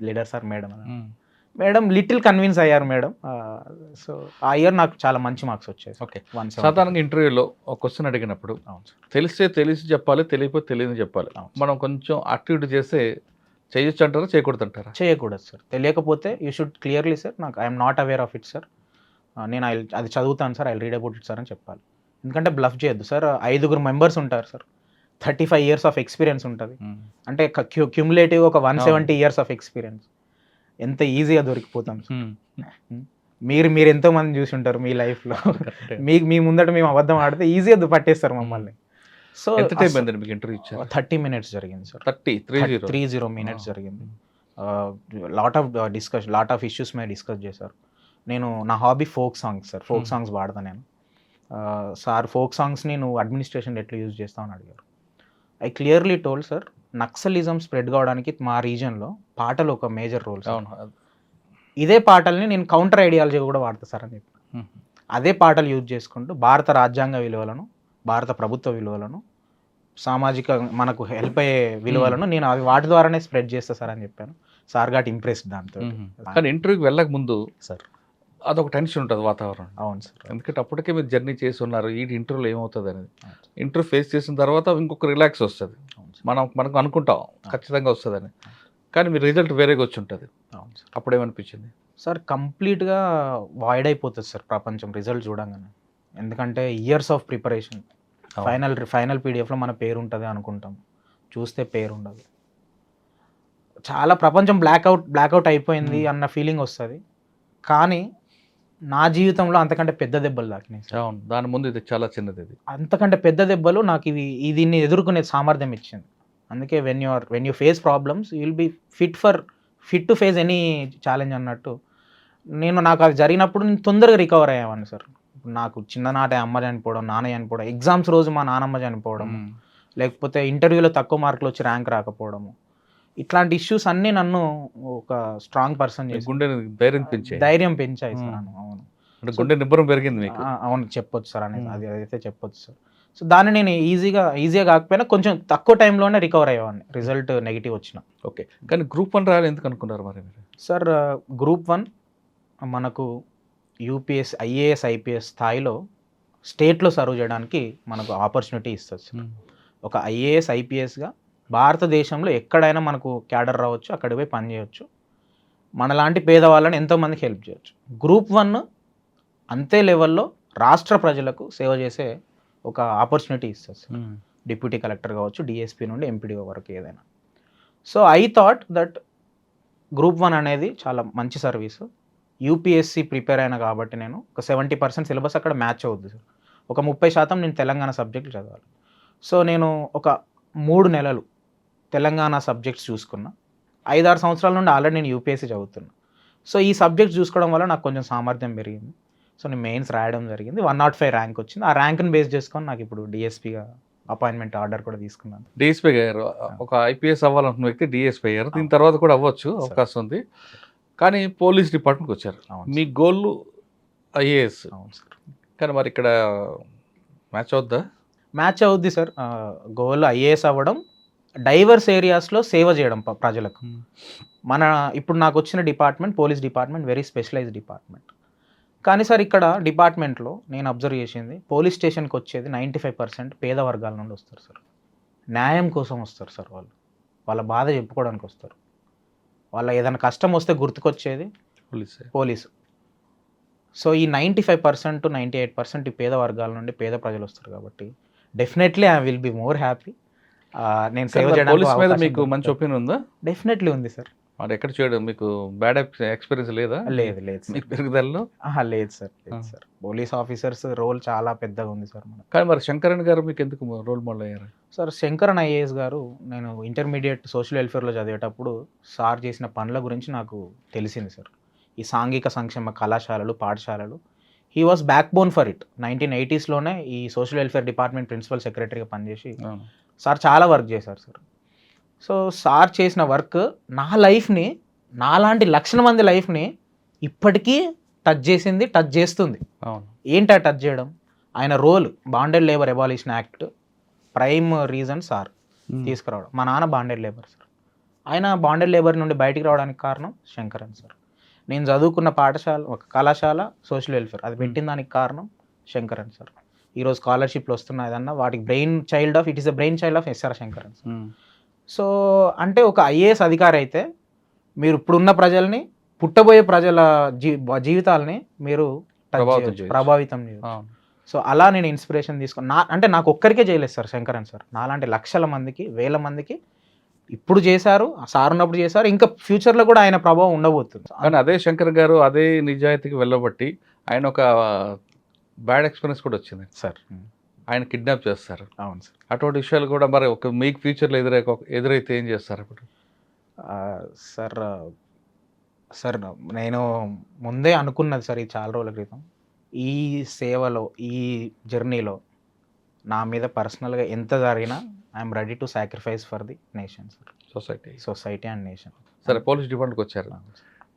leaders are madam. Madam little convinced అయ్యారు మేడం. సో ఆ ఇయర్ నాకు చాలా మంచి మార్క్స్ వచ్చాయి. ఓకే. సాధారణంగా ఇంటర్వ్యూలో ఒక క్వశ్చన్ అడిగినప్పుడు తెలిసి చెప్పాలి, తెలియకపోతే తెలియని చెప్పాలి. మనం కొంచెం యాక్టివిటీ చేస్తే చేయొచ్చు అంటారా, చేయకూడదు అంటారా? చేయకూడదు సార్. తెలియకపోతే యూ షుడ్ క్లియర్లీ సార్, నాకు I'm not aware of it sir, నేను అది చదువుతాను sir, I read about it sir అని చెప్పాలి. ఎందుకంటే బ్లఫ్ చేయొద్దు సార్. 5 మెంబర్స్ ఉంటారు సార్, 35 years ఆఫ్ ఎక్స్పీరియన్స్ ఉంటుంది. అంటే క్యూములేటివ్ ఒక 170 years ఆఫ్ ఎక్స్పీరియన్స్. ఎంత ఈజీగా దొరికిపోతాం సార్. మీరు ఎంతో మంది చూసి ఉంటారు మీ లైఫ్లో. మీ ముందట మేము అబద్ధం ఆడితే ఈజీగా పట్టేస్తారు మమ్మల్ని. సో ఎంత టైం అయిందండి మీకు ఇంటర్వ్యూ ఇచ్చారు? 30 minutes జరిగింది సార్. 30 minutes జరిగింది. లాట్ ఆఫ్ ఇష్యూస్ మీద డిస్కస్ చేశారు. నేను నా hobby folk songs sir, folk songs పాడతాను నేను. సార్ ఫోక్ సాంగ్స్ని నువ్వు అడ్మినిస్ట్రేషన్ ఎట్లా యూజ్ చేస్తావు అని అడిగారు. I clearly told sir, naxalism spread కావడానికి మా రీజన్లో పాటలు ఒక మేజర్ రోల్. ఇదే పాటల్ని నేను కౌంటర్ ఐడియాలజీ కూడా వాడతా సార్ అని చెప్పి, అదే పాటలు యూజ్ చేసుకుంటూ భారత రాజ్యాంగ విలువలను, భారత ప్రభుత్వ విలువలను, సామాజిక మనకు హెల్ప్ అయ్యే విలువలను నేను అవి వాటి ద్వారానే స్ప్రెడ్ చేస్తా సార్ అని చెప్పాను. సార్ గాట్ ఇంప్రెస్డ్ దాంతో. కానీ ఇంటర్వ్యూకి వెళ్ళక ముందు సార్ అదొక టెన్షన్ ఉంటుంది వాతావరణం. అవును సార్. ఎందుకంటే అప్పటికే మీరు జర్నీ చేసి ఉన్నారు, ఈ ఇంటర్వ్యూలో ఏమవుతుంది అనేది. ఇంటర్వ్యూ ఫేస్ చేసిన తర్వాత ఇంకొక రిలాక్స్ వస్తుంది. మనకు అనుకుంటాం ఖచ్చితంగా వస్తుందని, కానీ మీ రిజల్ట్ వేరేగా వచ్చి ఉంటుంది. అప్పుడు ఏమనిపించింది సార్? కంప్లీట్గా వాయిడ్ అయిపోతుంది సార్ ప్రపంచం రిజల్ట్ చూడంగానే. ఎందుకంటే ఇయర్స్ ఆఫ్ ప్రిపరేషన్, ఫైనల్ పీడిఎఫ్లో మన పేరు ఉంటుంది అనుకుంటాం, చూస్తే పేరు ఉండదు. చాలా ప్రపంచం బ్లాక్అవుట్ అయిపోయింది అన్న ఫీలింగ్ వస్తుంది. కానీ నా జీవితంలో అంతకంటే పెద్ద దెబ్బలు తాకినాయి. దాని ముందు ఇది చాలా చిన్నది. ఇది అంతకంటే పెద్ద దెబ్బలు నాకు దీన్ని ఎదుర్కొనే సామర్థ్యం ఇచ్చింది. అందుకే when you face problems you will be fit to face any challenge అన్నట్టు. నాకు అది జరిగినప్పుడు నేను తొందరగా రికవర్ అయ్యాను సార్. నాకు చిన్ననాటే అమ్మ చనిపోవడం, నాన్న చనిపోవడం, ఎగ్జామ్స్ రోజు మా నాన్నమ్మ చనిపోవడం, లేకపోతే ఇంటర్వ్యూలో తక్కువ మార్కులు వచ్చి ర్యాంక్ రాకపోవడము, ఇట్లాంటి ఇష్యూస్ అన్నీ నన్ను ఒక స్ట్రాంగ్ పర్సన్ మీ చేసి గుండెని ధైర్యం పెంచాయి. ధైర్యం పెంచాయి సార్. అవును అంటే గుండె నిబ్బరం పెరిగింది మీకు. అవును చెప్పొచ్చు సార్ అనేది, అది అయితే చెప్పొచ్చు సార్. సో దాన్ని నేను ఈజీగా కాకపోయినా కొంచెం తక్కువ టైంలోనే రికవర్ అయ్యేవాడిని రిజల్ట్ నెగిటివ్ వచ్చిన. ఓకే, కానీ గ్రూప్ 1 రాయాలి ఎందుకు అనుకున్నారు మరి మీరు? సార్ గ్రూప్ 1 మనకు యూపీఎస్ ఐఏఎస్ ఐపీఎస్ స్థాయిలో స్టేట్లో సర్వ్ చేయడానికి మనకు ఆపర్చునిటీ ఇస్తుంది సార్. ఒక ఐఏఎస్ ఐపీఎస్గా భారతదేశంలో ఎక్కడైనా మనకు క్యాడర్ రావచ్చు, అక్కడికి పోయి పని చేయొచ్చు, మనలాంటి పేదవాళ్ళని ఎంతోమందికి హెల్ప్ చేయొచ్చు. గ్రూప్ 1 అంతే లెవెల్లో రాష్ట్ర ప్రజలకు సేవ చేసే ఒక ఆపర్చునిటీ ఇస్తుంది సార్. డిప్యూటీ కలెక్టర్ కావచ్చు, డిఎస్పీ నుండి ఎంపీడీఓ వరకు ఏదైనా. So I thought that group 1 అనేది చాలా మంచి సర్వీసు. యూపీఎస్సీ ప్రిపేర్ అయినా కాబట్టి నేను ఒక 70% సిలబస్ అక్కడ మ్యాచ్ అవుద్ది సార్. ఒక 30% నేను తెలంగాణ సబ్జెక్టులు చదవాలి. సో నేను ఒక 3 నెలలు తెలంగాణ సబ్జెక్ట్స్ చూసుకున్నా. 5-6 సంవత్సరాల నుండి ఆల్రెడీ నేను యూపీఎస్సీ చదువుతున్నా. సో ఈ సబ్జెక్ట్స్ చూసుకోవడం వల్ల నాకు కొంచెం సామర్థ్యం పెరిగింది. సో నేను మెయిన్స్ రాయడం జరిగింది. 105 ర్యాంక్ వచ్చింది. ఆ ర్యాంక్ని బేస్ చేసుకొని నాకు ఇప్పుడు డిఎస్పీగా అపాయింట్మెంట్ ఆర్డర్ కూడా తీసుకున్నాను. డిఎస్పీ గారు ఒక ఐపీఎస్ అవ్వాలనుకున్న వ్యక్తి డిఎస్పీ అయ్యారు. దీని తర్వాత కూడా అవ్వచ్చు, అవకాశం ఉంది. కానీ పోలీస్ డిపార్ట్మెంట్కి వచ్చారు. మీ గోల్ ఐఏఎస్. అవును సార్. కానీ మరి ఇక్కడ మ్యాచ్ అవుద్దా? మ్యాచ్ అవుద్ది సార్. గోల్ ఐఏఎస్ అవ్వడం, డైవర్స్ ఏరియాస్లో సేవ చేయడం ప్రజలకు. మన ఇప్పుడు నాకు వచ్చిన department police department very specialised department. కానీ సార్ ఇక్కడ డిపార్ట్మెంట్లో నేను అబ్జర్వ్ చేసింది, పోలీస్ స్టేషన్కి వచ్చేది 95% పేద వర్గాల నుండి వస్తారు సార్. న్యాయం కోసం వస్తారు సార్. వాళ్ళ బాధ చెప్పుకోవడానికి వస్తారు. వాళ్ళ ఏదైనా కష్టం వస్తే గుర్తుకొచ్చేది పోలీసు. సో ఈ 95% 98% ఈ పేద వర్గాల నుండి పేద ప్రజలు వస్తారు కాబట్టి definitely I will be more happy. నేను సేవ పోలీస్ మీద మీకు చేయడానికి మంచి ఒపీనియన్ ఉందా? డెఫినెట్లీ ఉంది సార్. మరి ఎక్కడ చేయడం మీకు బ్యాడ్ ఎక్స్పీరియన్స్ లేదా? లేదు మీకు పెరుగుదలలో? లేదు సార్, లేదు సార్. పోలీస్ ఆఫీసర్స్ రోల్ చాలా పెద్దగా ఉంది సార్ మనకు. కానీ మరి శంకరన్ గారు మీకు ఎందుకు రోల్ మోడల్ అయ్యారు? సార్ శంకరన్ ఐఏఎస్ గారు, నేను ఇంటర్మీడియట్ సోషల్ వెల్ఫేర్లో చదివేటప్పుడు సార్ చేసిన పనుల గురించి నాకు తెలిసింది సార్. ఈ సాంఘిక సంక్షేమ కళాశాలలు, పాఠశాలలు, he was backbone for it. 1980sలోనే ఈ సోషల్ వెల్ఫేర్ డిపార్ట్మెంట్ ప్రిన్సిపల్ సెక్రటరీగా పనిచేసి సార్ చాలా వర్క్ చేశారు సార్. సో సార్ చేసిన వర్క్ నా లైఫ్ని, నాలాంటి లక్షల మంది లైఫ్ని ఇప్పటికీ టచ్ చేసింది, టచ్ చేస్తుంది. ఏంటి ఆ టచ్ చేయడం? ఆయన role bonded labour abolition act prime reason sir తీసుకురావడం. మా నాన్న బాండెడ్ లేబర్ సార్. ఆయన బాండెడ్ లేబర్ నుండి బయటికి రావడానికి కారణం శంకరన్ సార్. నేను చదువుకున్న పాఠశాల, ఒక కళాశాల సోషల్ వెల్ఫేర్, అది పెట్టిన దానికి కారణం శంకరన్ సార్. ఈరోజు స్కాలర్షిప్లు వస్తున్నాయన్నా వాటికి brain child of S R Shankaran sir. So అంటే ఒక ఐఏఎస్ అధికారి అయితే మీరు ఇప్పుడున్న ప్రజల్ని, పుట్టబోయే ప్రజల జీవితాలని మీరు ప్రభావితం చేయొచ్చు. సో అలా నేను ఇన్స్పిరేషన్ తీసుకుని అంటే నాకు ఒక్కరికే చేయలేదు సార్ శంకరన్ సార్. నాలాంటి లక్షల మందికి, వేల మందికి ఇప్పుడు చేశారు, సార్ ఉన్నప్పుడు చేశారు, ఇంకా ఫ్యూచర్లో కూడా ఆయన ప్రభావం ఉండబోతుంది. కానీ అదే శంకర్ గారు అదే నిజాయితీకి వెళ్ళబట్టి ఆయన ఒక బ్యాడ్ ఎక్స్పీరియన్స్ కూడా వచ్చింది సార్. ఆయన కిడ్నాప్ చేస్తారు. అవును సార్. అటువంటి విషయాలు కూడా మరి ఒక మీకు ఫ్యూచర్లో ఎదురైతే ఏం చేస్తారు ఇప్పుడు? సార్ నేను ముందే అనుకున్నది సార్, ఈ చాలా రోజుల క్రితం, ఈ సేవలో, ఈ జర్నీలో నా మీద పర్సనల్గా ఎంత జరిగినా I'm ready to sacrifice for the nation sir. Society and nation. సరే, పోలీస్ డిపార్ట్మెంట్కి వచ్చారు.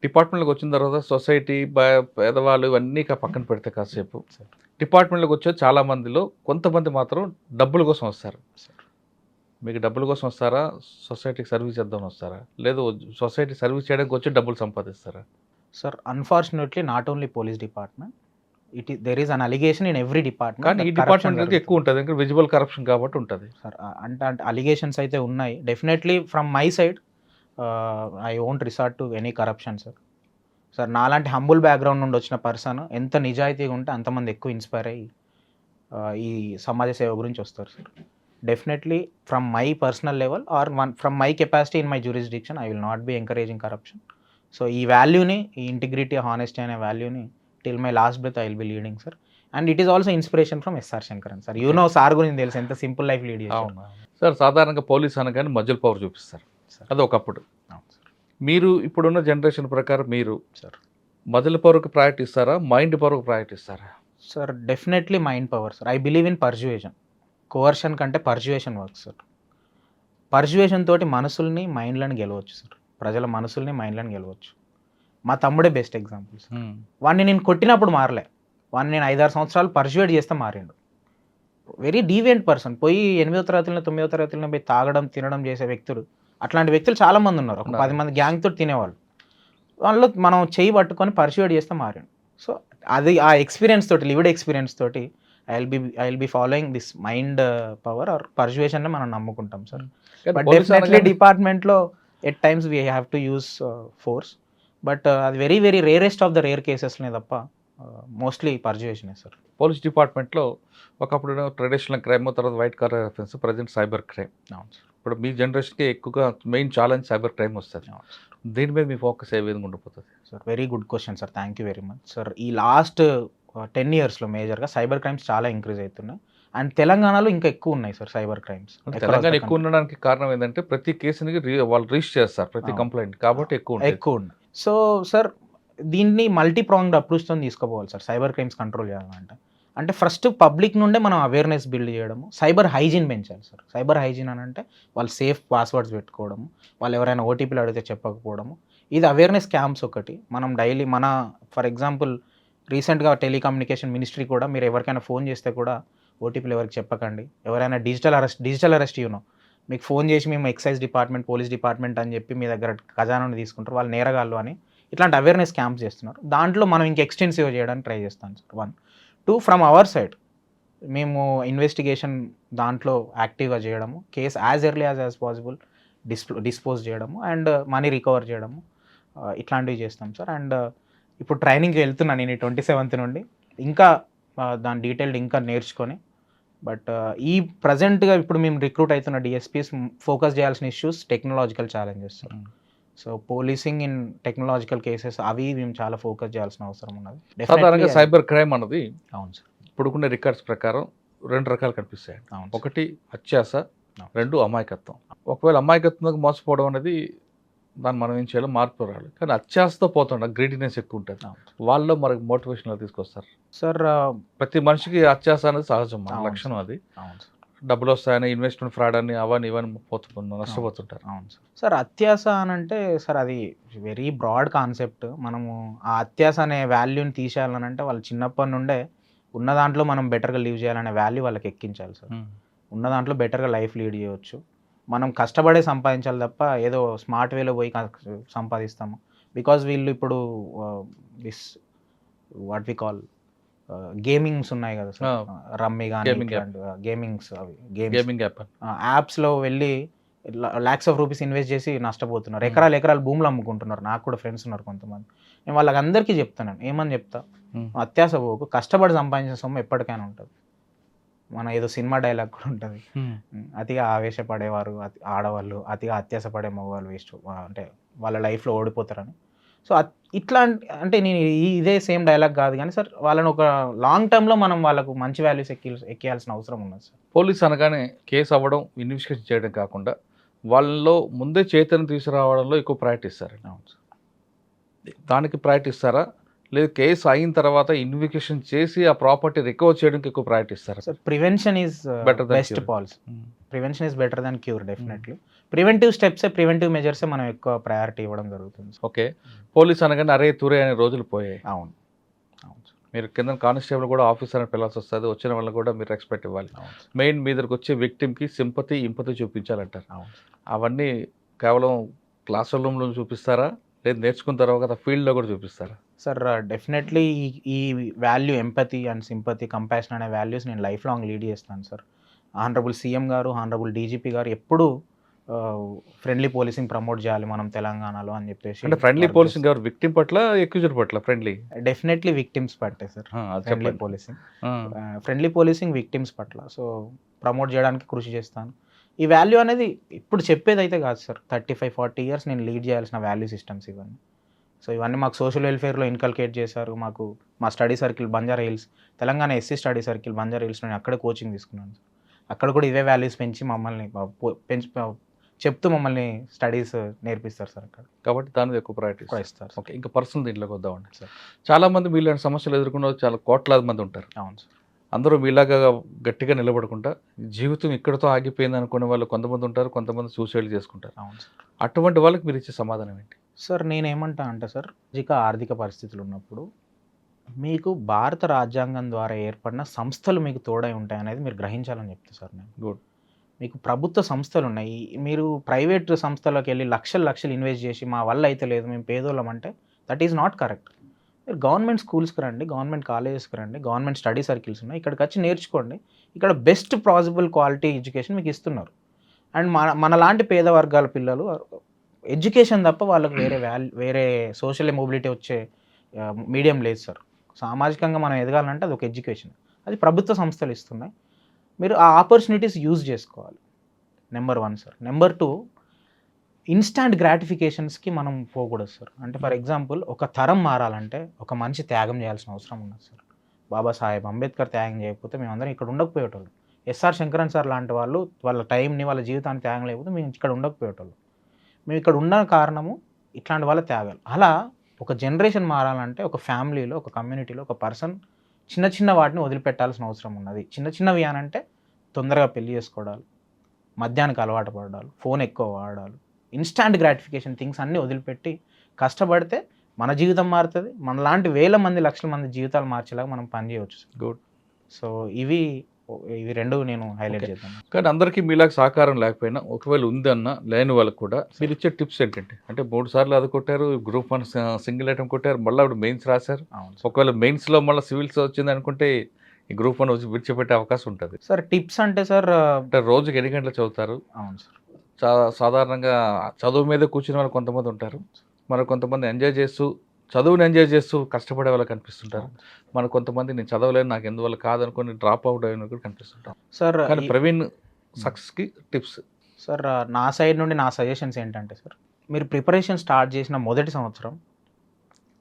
డిపార్ట్మెంట్లోకి వచ్చిన తర్వాత సొసైటీ, పేదవాళ్ళు ఇవన్నీ పక్కన పెడితే కాసేపు డిపార్ట్మెంట్లోకి వచ్చే చాలా మందిలో కొంతమంది మాత్రం డబ్బుల కోసం వస్తారు. మీకు డబ్బుల కోసం వస్తారా? సొసైటీకి సర్వీస్ చేద్దామని వస్తారా? లేదు సొసైటీ సర్వీస్ చేయడానికి వచ్చి డబ్బులు సంపాదిస్తారా? Sir unfortunately not only police department, there is an allegation in every department. కానీ ఈ డిపార్ట్మెంట్ ఎక్కువ ఉంటుంది, ఇంకా విజిబుల్ కరప్షన్ కాబట్టి ఉంటుంది సార్. అంటే అలిగేషన్స్ అయితే ఉన్నాయి. Definitely from my side I won't resort to any corruption sir. Sir నాలాంటి హంబుల్ బ్యాక్గ్రౌండ్ నుండి వచ్చిన పర్సన్ ఎంత నిజాయితీగా ఉంటే అంతమంది ఎక్కువ ఇన్స్పైర్ అయ్యి ఈ సమాజ సేవ గురించి వస్తారు sir. Definitely from my personal level or from my capacity in my jurisdiction I will not be encouraging corruption. So ఈ వాల్యూని, ఈ ఇంటిగ్రిటీ, హానెస్టీ అనే వాల్యూని till my last breath I will be leading sir. And it is also inspiration from S R Shankaran sir. You know sir గురించి తెలుసు ఎంత సింపుల్ లైఫ్ లీడ్ చేశారు సార్. సాధారణంగా పోలీస్ అనగానే మజిల్ పవర్ చూపిస్తారు, అది ఒకప్పుడు. మీరు ఇప్పుడున్న జనరేషన్ ప్రకారం మీరు సార్ మజిల్ పవర్కి ప్రయారిటీ ఇస్తారా, మైండ్ పవర్కి ప్రయారిటీ ఇస్తారా? Sir definitely mind power sir. I believe in persuasion. Coercion కంటే పర్సుయేషన్ వర్క్ సార్. పర్సుయేషన్ తోటి మనసుల్ని, మైండ్‌లని గెలవచ్చు సార్. ప్రజల మనసుల్ని, మైండ్‌లని గెలవచ్చు. మా తమ్ముడే బెస్ట్ ఎగ్జాంపుల్ సార్. వాడిని నేను కొట్టినప్పుడు మారలే. వాడిని నేను 5, 6 సంవత్సరాలు పర్సుయేట్ చేస్తే మారిండు. Very deviant person. పోయి 8వ తరగతిలో, 9వ తరగతిలో పోయి తాగడం, తినడం చేసే వ్యక్తులు, అట్లాంటి వ్యక్తులు చాలామంది ఉన్నారు. ఒక 10 మంది గ్యాంగ్‌తో తినేవాళ్ళు. వాళ్ళు మనం చెయ్యి పట్టుకొని పర్సుయేట్ చేస్తే మారిండు. సో అది ఆ ఎక్స్‌పీరియన్స్ తోటి, లివ్డ్ ఎక్స్‌పీరియన్స్ తోటి I will be following this mind power or పర్సుయేషన్‌ని మనం నమ్ముకుంటాం సార్. బట్ డెఫినెట్లీ డిపార్ట్మెంట్లో at times we have to use force. But అది very very rarest of the rare కేసెస్‌నే తప్ప మోస్ట్లీ పర్సుయేషనే సార్. పోలీస్ డిపార్ట్మెంట్లో ఒకప్పుడు ట్రెడిషనల్ క్రైమ్, తర్వాత white collar offence, present cyber crime. అవును సార్. ఇప్పుడు మీ జనరేషన్కి ఎక్కువగా మెయిన్ ఛాలెంజ్ సైబర్ క్రైమ్ వస్తుంది. దీని మీద మీ ఫోకస్ ఏ విధంగా ఉండిపోతుంది? Sir very good question sir. Thank you very much sir. ఈ లాస్ట్ 10 ఇయర్స్లో మేజర్గా సైబర్ క్రైమ్స్ చాలా ఇంక్రీజ్ అవుతున్నాయి. అండ్ తెలంగాణలో ఇంకా ఎక్కువ ఉన్నాయి సార్ సైబర్ క్రైమ్స్. తెలంగాణ ఎక్కువ ఉండడానికి కారణం ఏంటంటే ప్రతి కేసుని వాళ్ళు రిజిస్టర్ చేస్తారు, ప్రతి కంప్లైంట్, కాబట్టి ఎక్కువ ఉన్నాయి. సో సార్ దీన్ని మల్టీ ప్రాంగ్డ్ అప్రోచ్తో తీసుకోపోవాలి సార్ సైబర్ క్రైమ్స్ కంట్రోల్ చేయాలంటే. అంటే ఫస్ట్ పబ్లిక్ నుండే మనం అవేర్నెస్ బిల్డ్ చేయడము, సైబర్ హైజీన్ పెంచాలి సార్. సైబర్ హైజీన్ అని అంటే వాళ్ళు సేఫ్ పాస్వర్డ్స్ పెట్టుకోవడము, వాళ్ళు ఎవరైనా ఓటీపీలు అడిగితే చెప్పకపోవడము, ఇది అవేర్నెస్ క్యాంప్స్ ఒకటి. మనం డైలీ ఫర్ ఎగ్జాంపుల్ రీసెంట్గా టెలికమ్యూనికేషన్ మినిస్ట్రీ కూడా మీరు ఎవరికైనా ఫోన్ చేస్తే కూడా ఓటీపీలు ఎవరికి చెప్పకండి. ఎవరైనా డిజిటల్ అరెస్ట్ మీకు ఫోన్ చేసి మేము ఎక్సైజ్ డిపార్ట్మెంట్, పోలీస్ డిపార్ట్మెంట్ అని చెప్పి మీ దగ్గర ఖజానాను తీసుకుంటారు, వాళ్ళు నేరగాళ్ళు అని ఇట్లాంటి అవేర్నెస్ క్యాంప్స్ చేస్తున్నారు. దాంట్లో మనం ఇంక ఎక్స్టెన్సివ్ చేయడానికి ట్రై చేస్తాం సార్. 1, 2 ఫ్రమ్ అవర్ సైడ్ మేము ఇన్వెస్టిగేషన్ దాంట్లో యాక్టివ్గా చేయడము, case as early as possible dispose చేయడము అండ్ మనీ రికవర్ చేయడము, ఇట్లాంటివి చేస్తాం సార్. అండ్ ఇప్పుడు ట్రైనింగ్కి వెళ్తున్నాను నేను 27th నుండి, ఇంకా దాని డీటెయిల్డ్ ఇంకా నేర్చుకొని. బట్ ఈ ప్రజెంట్గా ఇప్పుడు మేము రిక్రూట్ అవుతున్న డిఎస్పీస్ ఫోకస్ చేయాల్సిన issues technological challenges sir. So policing in technological cases అవి మేము చాలా ఫోకస్ చేయాల్సిన అవసరం ఉన్నది. సాధారణంగా సైబర్ క్రైమ్ అన్నది అవును సార్, ఇప్పుడున్న రికార్డ్స్ ప్రకారం 2 రకాలు కనిపిస్తాయి. అవును. ఒకటి అత్యాస, 2 అమాయకత్వం. ఒకవేళ అమాయకత్వంగా మోసపోవడం అనేది దాన్ని మనం ఏం చేయాలో మార్పు రావాలి, కానీ అత్యాసతో పోతుండ గ్రీడీనెస్ ఎక్కువ ఉంటుంది. వాళ్ళలో మనకు మోటివేషన్లో తీసుకొస్తారు సార్. ప్రతి మనిషికి అత్యాస అనేది సహజం, మన లక్షణం అది. అవును సార్. డబ్బులు వస్తాయని ఇన్వెస్ట్మెంట్ ఫ్రాడ్ అని అవన్నీ ఇవన్నీ నష్టపోతుంటారు. అవును సార్. సార్ అత్యాస అని అంటే సార్ అది వెరీ బ్రాడ్ కాన్సెప్ట్. మనము ఆ అత్యాస అనే వాల్యూని తీసేయాలని అంటే వాళ్ళు చిన్నప్పటి నుండే ఉన్న దాంట్లో మనం బెటర్గా లీవ్ చేయాలనే వాల్యూ వాళ్ళకి ఎక్కించాలి సార్. ఉన్న దాంట్లో బెటర్గా లైఫ్ లీడ్ చేయవచ్చు. మనం కష్టపడే సంపాదించాలి తప్ప ఏదో స్మార్ట్ వేలో పోయి సంపాదిస్తాము. బికాజ్ వీళ్ళు ఇప్పుడు this what we call gamings ఉన్నాయి కదా సార్, రమ్మీ కానీ గేమింగ్స్, అవి గేమింగ్ యాప్స్లో వెళ్ళి lakhs of rupees ఇన్వెస్ట్ చేసి నష్టపోతున్నారు. ఎకరాలు భూములు అమ్ముకుంటున్నారు. నాకు కూడా ఫ్రెండ్స్ ఉన్నారు కొంతమంది. నేను వాళ్ళకి అందరికీ చెప్తాను, ఏమని చెప్తా, అత్యాస పోకు, కష్టపడి సంపాదించిన సొమ్ము ఎప్పటికైనా ఉంటుంది. మన ఏదో సినిమా డైలాగ్ కూడా ఉంటుంది, అతిగా ఆవేశపడేవారు ఆడవాళ్ళు, అతిగా అత్యాస పడే మగవాళ్ళు వేస్ట్, అంటే వాళ్ళ లైఫ్లో ఓడిపోతారని. సో ఇట్లా అంటే నేను ఇదే సేమ్ డైలాగ్ కాదు కానీ సార్, వాళ్ళని ఒక లాంగ్ టర్మ్లో మనం వాళ్ళకు మంచి వాల్యూస్ ఎక్కియాల్సిన అవసరం ఉన్నది సార్. పోలీస్ అనగానే కేసు అవ్వడం, ఇన్వెస్టిగేషన్ చేయడం కాకుండా వాళ్ళలో ముందే చైతన్యం తీసుకురావడంలో ఎక్కువ ప్రయారిటీ ఇస్తారు. అవును సార్. దానికి ప్రయారిటీ ఇస్తారా, లేదు కేసు అయిన తర్వాత ఇన్వెస్టిగేషన్ చేసి ఆ ప్రాపర్టీ రికవర్ చేయడానికి ఎక్కువ ప్రయారిటీ ఇస్తారా? Sir prevention is best policy. Prevention is better than cure. Definitely preventive స్టెప్సే, ప్రివెంటివ్ మెజర్సే మనం ఎక్కువ ప్రయారిటీ ఇవ్వడం జరుగుతుంది. ఓకే, పోలీస్ అనగానే అరే తురే అనే రోజులు పోయాయి. అవును అవును సార్. మీరు కింద కానిస్టేబుల్ కూడా ఆఫీసర్ అని పిలాల్సి వస్తుంది, వచ్చిన వాళ్ళని కూడా మీరు రెస్పెక్ట్ ఇవ్వాలి. మెయిన్ మీ దగ్గరకు వచ్చే విక్టిమ్కి సింపతి, ఇంపతి చూపించాలంటారు. అవన్నీ కేవలం క్లాస్ రూమ్లో చూపిస్తారా, లేదు నేర్చుకున్న తర్వాత ఫీల్డ్లో కూడా చూపిస్తారా? సార్ డెఫినెట్లీ ఈ value empathy and sympathy, compassion అనే వాల్యూస్ నేను లైఫ్ లాంగ్ లీడ్ చేస్తాను సార్. హానరబుల్ సీఎం గారు, హానరబుల్ డీజీపీ గారు ఎప్పుడు ఫ్రెండ్లీ పోలీసింగ్ ప్రమోట్ చేయాలి మనం తెలంగాణలో అని చెప్పేసి. అంటే ఫ్రెండ్లీ పోలీసింగ్ గారు విక్టిమ్ పట్ల, అక్యూజర్ పట్ల ఫ్రెండ్లీ? డెఫినెట్లీ విక్టిమ్స్ పట్టే sir friendly policing. Friendly policing victims పట్ల సో ప్రమోట్ చేయడానికి కృషి చేస్తాను. ఈ వాల్యూ అనేది ఇప్పుడు చెప్పేది అయితే కాదు సార్, 35-40 ఇయర్స్ నేను లీడ్ చేయాల్సిన వాల్యూ సిస్టమ్స్ ఇవన్నీ. సో ఇవన్నీ మాకు సోషల్ వెల్ఫేర్లో ఇన్కల్కేట్ చేశారు. మాకు మా study circle Banjara hills, Telangana SC study circle Banjara hills, నేను అక్కడే కోచింగ్ తీసుకున్నాను. అక్కడ కూడా ఇవే వాల్యూస్ పెంచి మమ్మల్ని చెప్తూ మమ్మల్ని స్టడీస్ నేర్పిస్తారు సార్ అక్కడ. కాబట్టి దాని మీద ఎక్కువ ప్రయారిటీ ఇస్తారు. ఓకే, ఇంకా పర్సనల్ దీంట్లోకి వద్దామండి సార్. చాలామంది మీలాంటి సమస్యలు ఎదుర్కొన్న చాలా కోట్లాది మంది ఉంటారు. అవును సార్. అందరూ మీలాగా గట్టిగా నిలబడకుండా జీవితం ఇక్కడితో ఆగిపోయింది అనుకునే వాళ్ళు కొంతమంది ఉంటారు, కొంతమంది సూసైడ్ చేసుకుంటారు. అవును సార్. అటువంటి వాళ్ళకి మీరు ఇచ్చే సమాధానం ఏంటి? సార్ నేనేమంటా అంటే సార్, ఆర్థిక పరిస్థితులు ఉన్నప్పుడు మీకు భారత రాజ్యాంగం ద్వారా ఏర్పడిన సంస్థలు మీకు తోడై ఉంటాయనేది మీరు గ్రహించాలని చెప్తా సార్ నేను. గుడ్. మీకు ప్రభుత్వ సంస్థలు ఉన్నాయి. మీరు ప్రైవేట్ సంస్థలకు వెళ్ళి లక్షలు లక్షలు ఇన్వెస్ట్ చేసి మా వల్ల అయితే లేదు మేము పేదోళ్ళం అంటే దట్ ఈజ్ నాట్ కరెక్ట్. మీరు గవర్నమెంట్ స్కూల్స్కి రండి, గవర్నమెంట్ కాలేజెస్కి రండి, గవర్నమెంట్ స్టడీ సర్కిల్స్ ఉన్నాయి, ఇక్కడికి వచ్చి నేర్చుకోండి. ఇక్కడ బెస్ట్ పాసిబుల్ క్వాలిటీ ఎడ్యుకేషన్ మీకు ఇస్తున్నారు. అండ్ మనలాంటి పేద వర్గాల పిల్లలు ఎడ్యుకేషన్ తప్ప వాళ్ళకి వేరే సోషల్ మొబిలిటీ వచ్చే మీడియం లేదు సార్. సామాజికంగా మనం ఎదగాలంటే అది ఒక ఎడ్యుకేషన్, అది ప్రభుత్వ సంస్థలు ఇస్తున్నాయి. మీరు ఆ ఆపర్చునిటీస్ యూజ్ చేసుకోవాలి. Number 1 sir. నెంబర్ 2, ఇన్స్టాంట్ గ్రాటిఫికేషన్స్కి మనం పోకూడదు సార్. అంటే ఫర్ ఎగ్జాంపుల్ ఒక తరం మారాలంటే ఒక మనిషి త్యాగం చేయాల్సిన అవసరం ఉన్నది సార్. బాబాసాహెబ్ అంబేద్కర్ త్యాగం చేయకపోతే మేమందరం ఇక్కడ ఉండకపోయేటోళ్ళు. ఎస్ఆర్ శంకరన్ సార్ లాంటి వాళ్ళు వాళ్ళ టైంని వాళ్ళ జీవితాన్ని త్యాగం లేకపోతే మేము ఇక్కడ ఉండకపోయేటోళ్ళు. మేము ఇక్కడ ఉన్న కారణము ఇట్లాంటి వాళ్ళ త్యాగాలు. అలా ఒక జనరేషన్ మారాలంటే ఒక ఫ్యామిలీలో, ఒక కమ్యూనిటీలో ఒక పర్సన్ చిన్న చిన్న వాటిని వదిలిపెట్టాల్సిన అవసరం ఉన్నది. చిన్న చిన్నవి అనంటే తొందరగా పెళ్లి చేసుకోవడాలు, మద్యానికి అలవాటు పడాలి, ఫోన్ ఎక్కువ వాడాలి, ఇన్స్టాంట్ గ్రాటిఫికేషన్ థింగ్స్ అన్నీ వదిలిపెట్టి కష్టపడితే మన జీవితం మారుతుంది. మనలాంటి వేల మంది లక్షల మంది జీవితాలు మార్చేలాగా మనం పనిచేయవచ్చు. గుడ్. సో ఇవి 2 నేను హైలైట్ చేద్దాను. కానీ అందరికీ మీలాగా సహకారం లేకపోయినా ఒకవేళ ఉందన్న లేని వాళ్ళకి కూడా మీరు ఇచ్చే టిప్స్ ఏంటంటే, అంటే 3 సార్లు అది కొట్టారు, గ్రూప్ 1 సింగిల్ ఐటమ్ కొట్టారు, మళ్ళీ అప్పుడు మెయిన్స్ రాశారు. అవును. ఒకవేళ మెయిన్స్లో మళ్ళీ సివిల్స్ వచ్చింది అనుకుంటే ఈ గ్రూప్ 1 వచ్చి విడిచిపెట్టే అవకాశం ఉంటుంది. సార్ టిప్స్ అంటే సార్, అంటే రోజుకి ఎన్ని గంటలు చదువుతారు? అవును సార్. సాధారణంగా చదువు మీద కూర్చునే వాళ్ళు కొంతమంది ఉంటారు, మరి కొంతమంది చదువుని ఎంజాయ్ చేస్తూ కష్టపడే వాళ్ళకి కనిపిస్తుంటారు. మన కొంతమంది నేను చదవలేను నాకు ఎందువల్ల కాదనుకొని డ్రాప్ అవుట్ అయిన కూడా కనిపిస్తుంటారు సార్. కానీ ప్రవీణ్ సక్సెస్కి టిప్స్ సార్ నా సైడ్ నుండి నా సజెషన్స్ ఏంటంటే సార్, మీరు ప్రిపరేషన్ స్టార్ట్ చేసిన మొదటి సంవత్సరం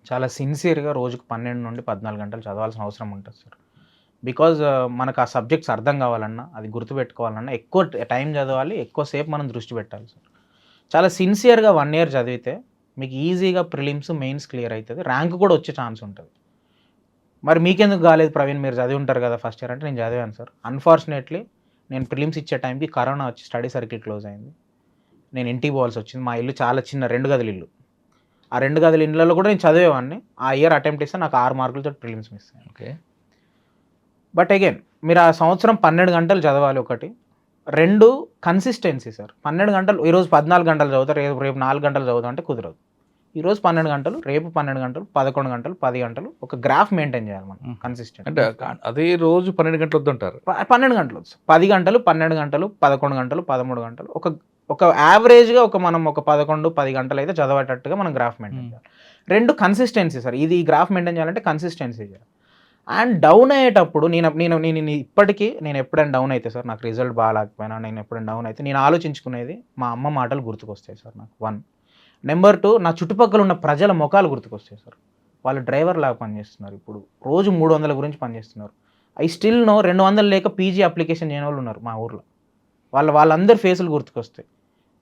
చాలా సిన్సియర్గా రోజుకు 12 నుండి 14 గంటలు చదవాల్సిన అవసరం ఉంటుంది సార్. బికాజ్ మనకు ఆ సబ్జెక్ట్స్ అర్థం కావాలన్నా, అది గుర్తుపెట్టుకోవాలన్నా ఎక్కువ టైం చదవాలి, ఎక్కువసేపు మనం దృష్టి పెట్టాలి సార్. చాలా సిన్సియర్గా 1 ఇయర్ చదివితే మీకు ఈజీగా ప్రిలిమ్స్ మెయిన్స్ క్లియర్ అవుతుంది, ర్యాంక్ కూడా వచ్చే ఛాన్స్ ఉంటుంది. మరి మీకెందుకు కాలేదు ప్రవీణ్, మీరు చదివి ఉంటారు కదా ఫస్ట్ ఇయర్ అంటే నేను చదివాను సార్. అన్ఫార్చునేట్లీ నేను ప్రిలిమ్స్ ఇచ్చే టైంకి కరోనా వచ్చి స్టడీ సర్కిల్ క్లోజ్ అయింది. నేను ఇంటికి పోవాల్సి వచ్చింది. మా ఇల్లు చాలా చిన్న 2 గదుల ఇల్లు. ఆ 2 గదుల ఇళ్ళలో కూడా నేను చదివేవాడిని. ఆ ఇయర్ అటెంప్ట్ ఇస్తే నాకు 6 మార్కులతో ప్రిలిమ్స్ మిస్ అయ్యాను. ఓకే. బట్ అగైన్ మీరు ఆ సంవత్సరం 12 గంటలు చదవాలి. 1, 2 కన్సిస్టెన్సీ సార్. 12 గంటలు ఈరోజు 14 గంటలు చదువుతారు, రేపు 4 గంటలు చదువుతాం అంటే కుదరదు. ఈరోజు 12 గంటలు, రేపు 12 గంటలు, 11 గంటలు, 10 గంటలు ఒక గ్రాఫ్ మెయింటైన్ చేయాలి మనం కన్సిస్టెంట్. అంటే అదే రోజు 12 గంటలు వద్దంటారు. 12 గంటలు, 10 గంటలు, 12 గంటలు, 11 గంటలు, 13 గంటలు, ఒక యావరేజ్గా మనం 11, 10 గంటలు అయితే చదవేటట్టుగా మనం గ్రాఫ్ మెయింటైన్ చేయాలి. 2 కన్సిస్టెన్సీ సార్. ఇది ఈ గ్రాఫ్ మెయింటైన్ చేయాలంటే కన్సిస్టెన్సీ చేయాలి. అండ్ డౌన్ అయ్యేటప్పుడు నేను ఇప్పటికీ నేను ఎప్పుడైనా డౌన్ అయితే సార్, నాకు రిజల్ట్ బాగాలేకపోయినా నేను ఎప్పుడైనా డౌన్ అయితే నేను ఆలోచించుకునేది మా అమ్మ మాటలు గుర్తుకొస్తాయి సార్ నాకు. 1. నెంబర్ 2, నా చుట్టుపక్కల ఉన్న ప్రజల ముఖాలు గుర్తుకొస్తాయి సార్. వాళ్ళు డ్రైవర్ లాగా పనిచేస్తున్నారు, ఇప్పుడు రోజు 300 గురించి పనిచేస్తున్నారు. ఐ స్టిల్ నో 200 లేక పీజీ అప్లికేషన్ చేయని వాళ్ళు ఉన్నారు మా ఊర్లో. వాళ్ళందరి ఫేసులు గుర్తుకొస్తాయి.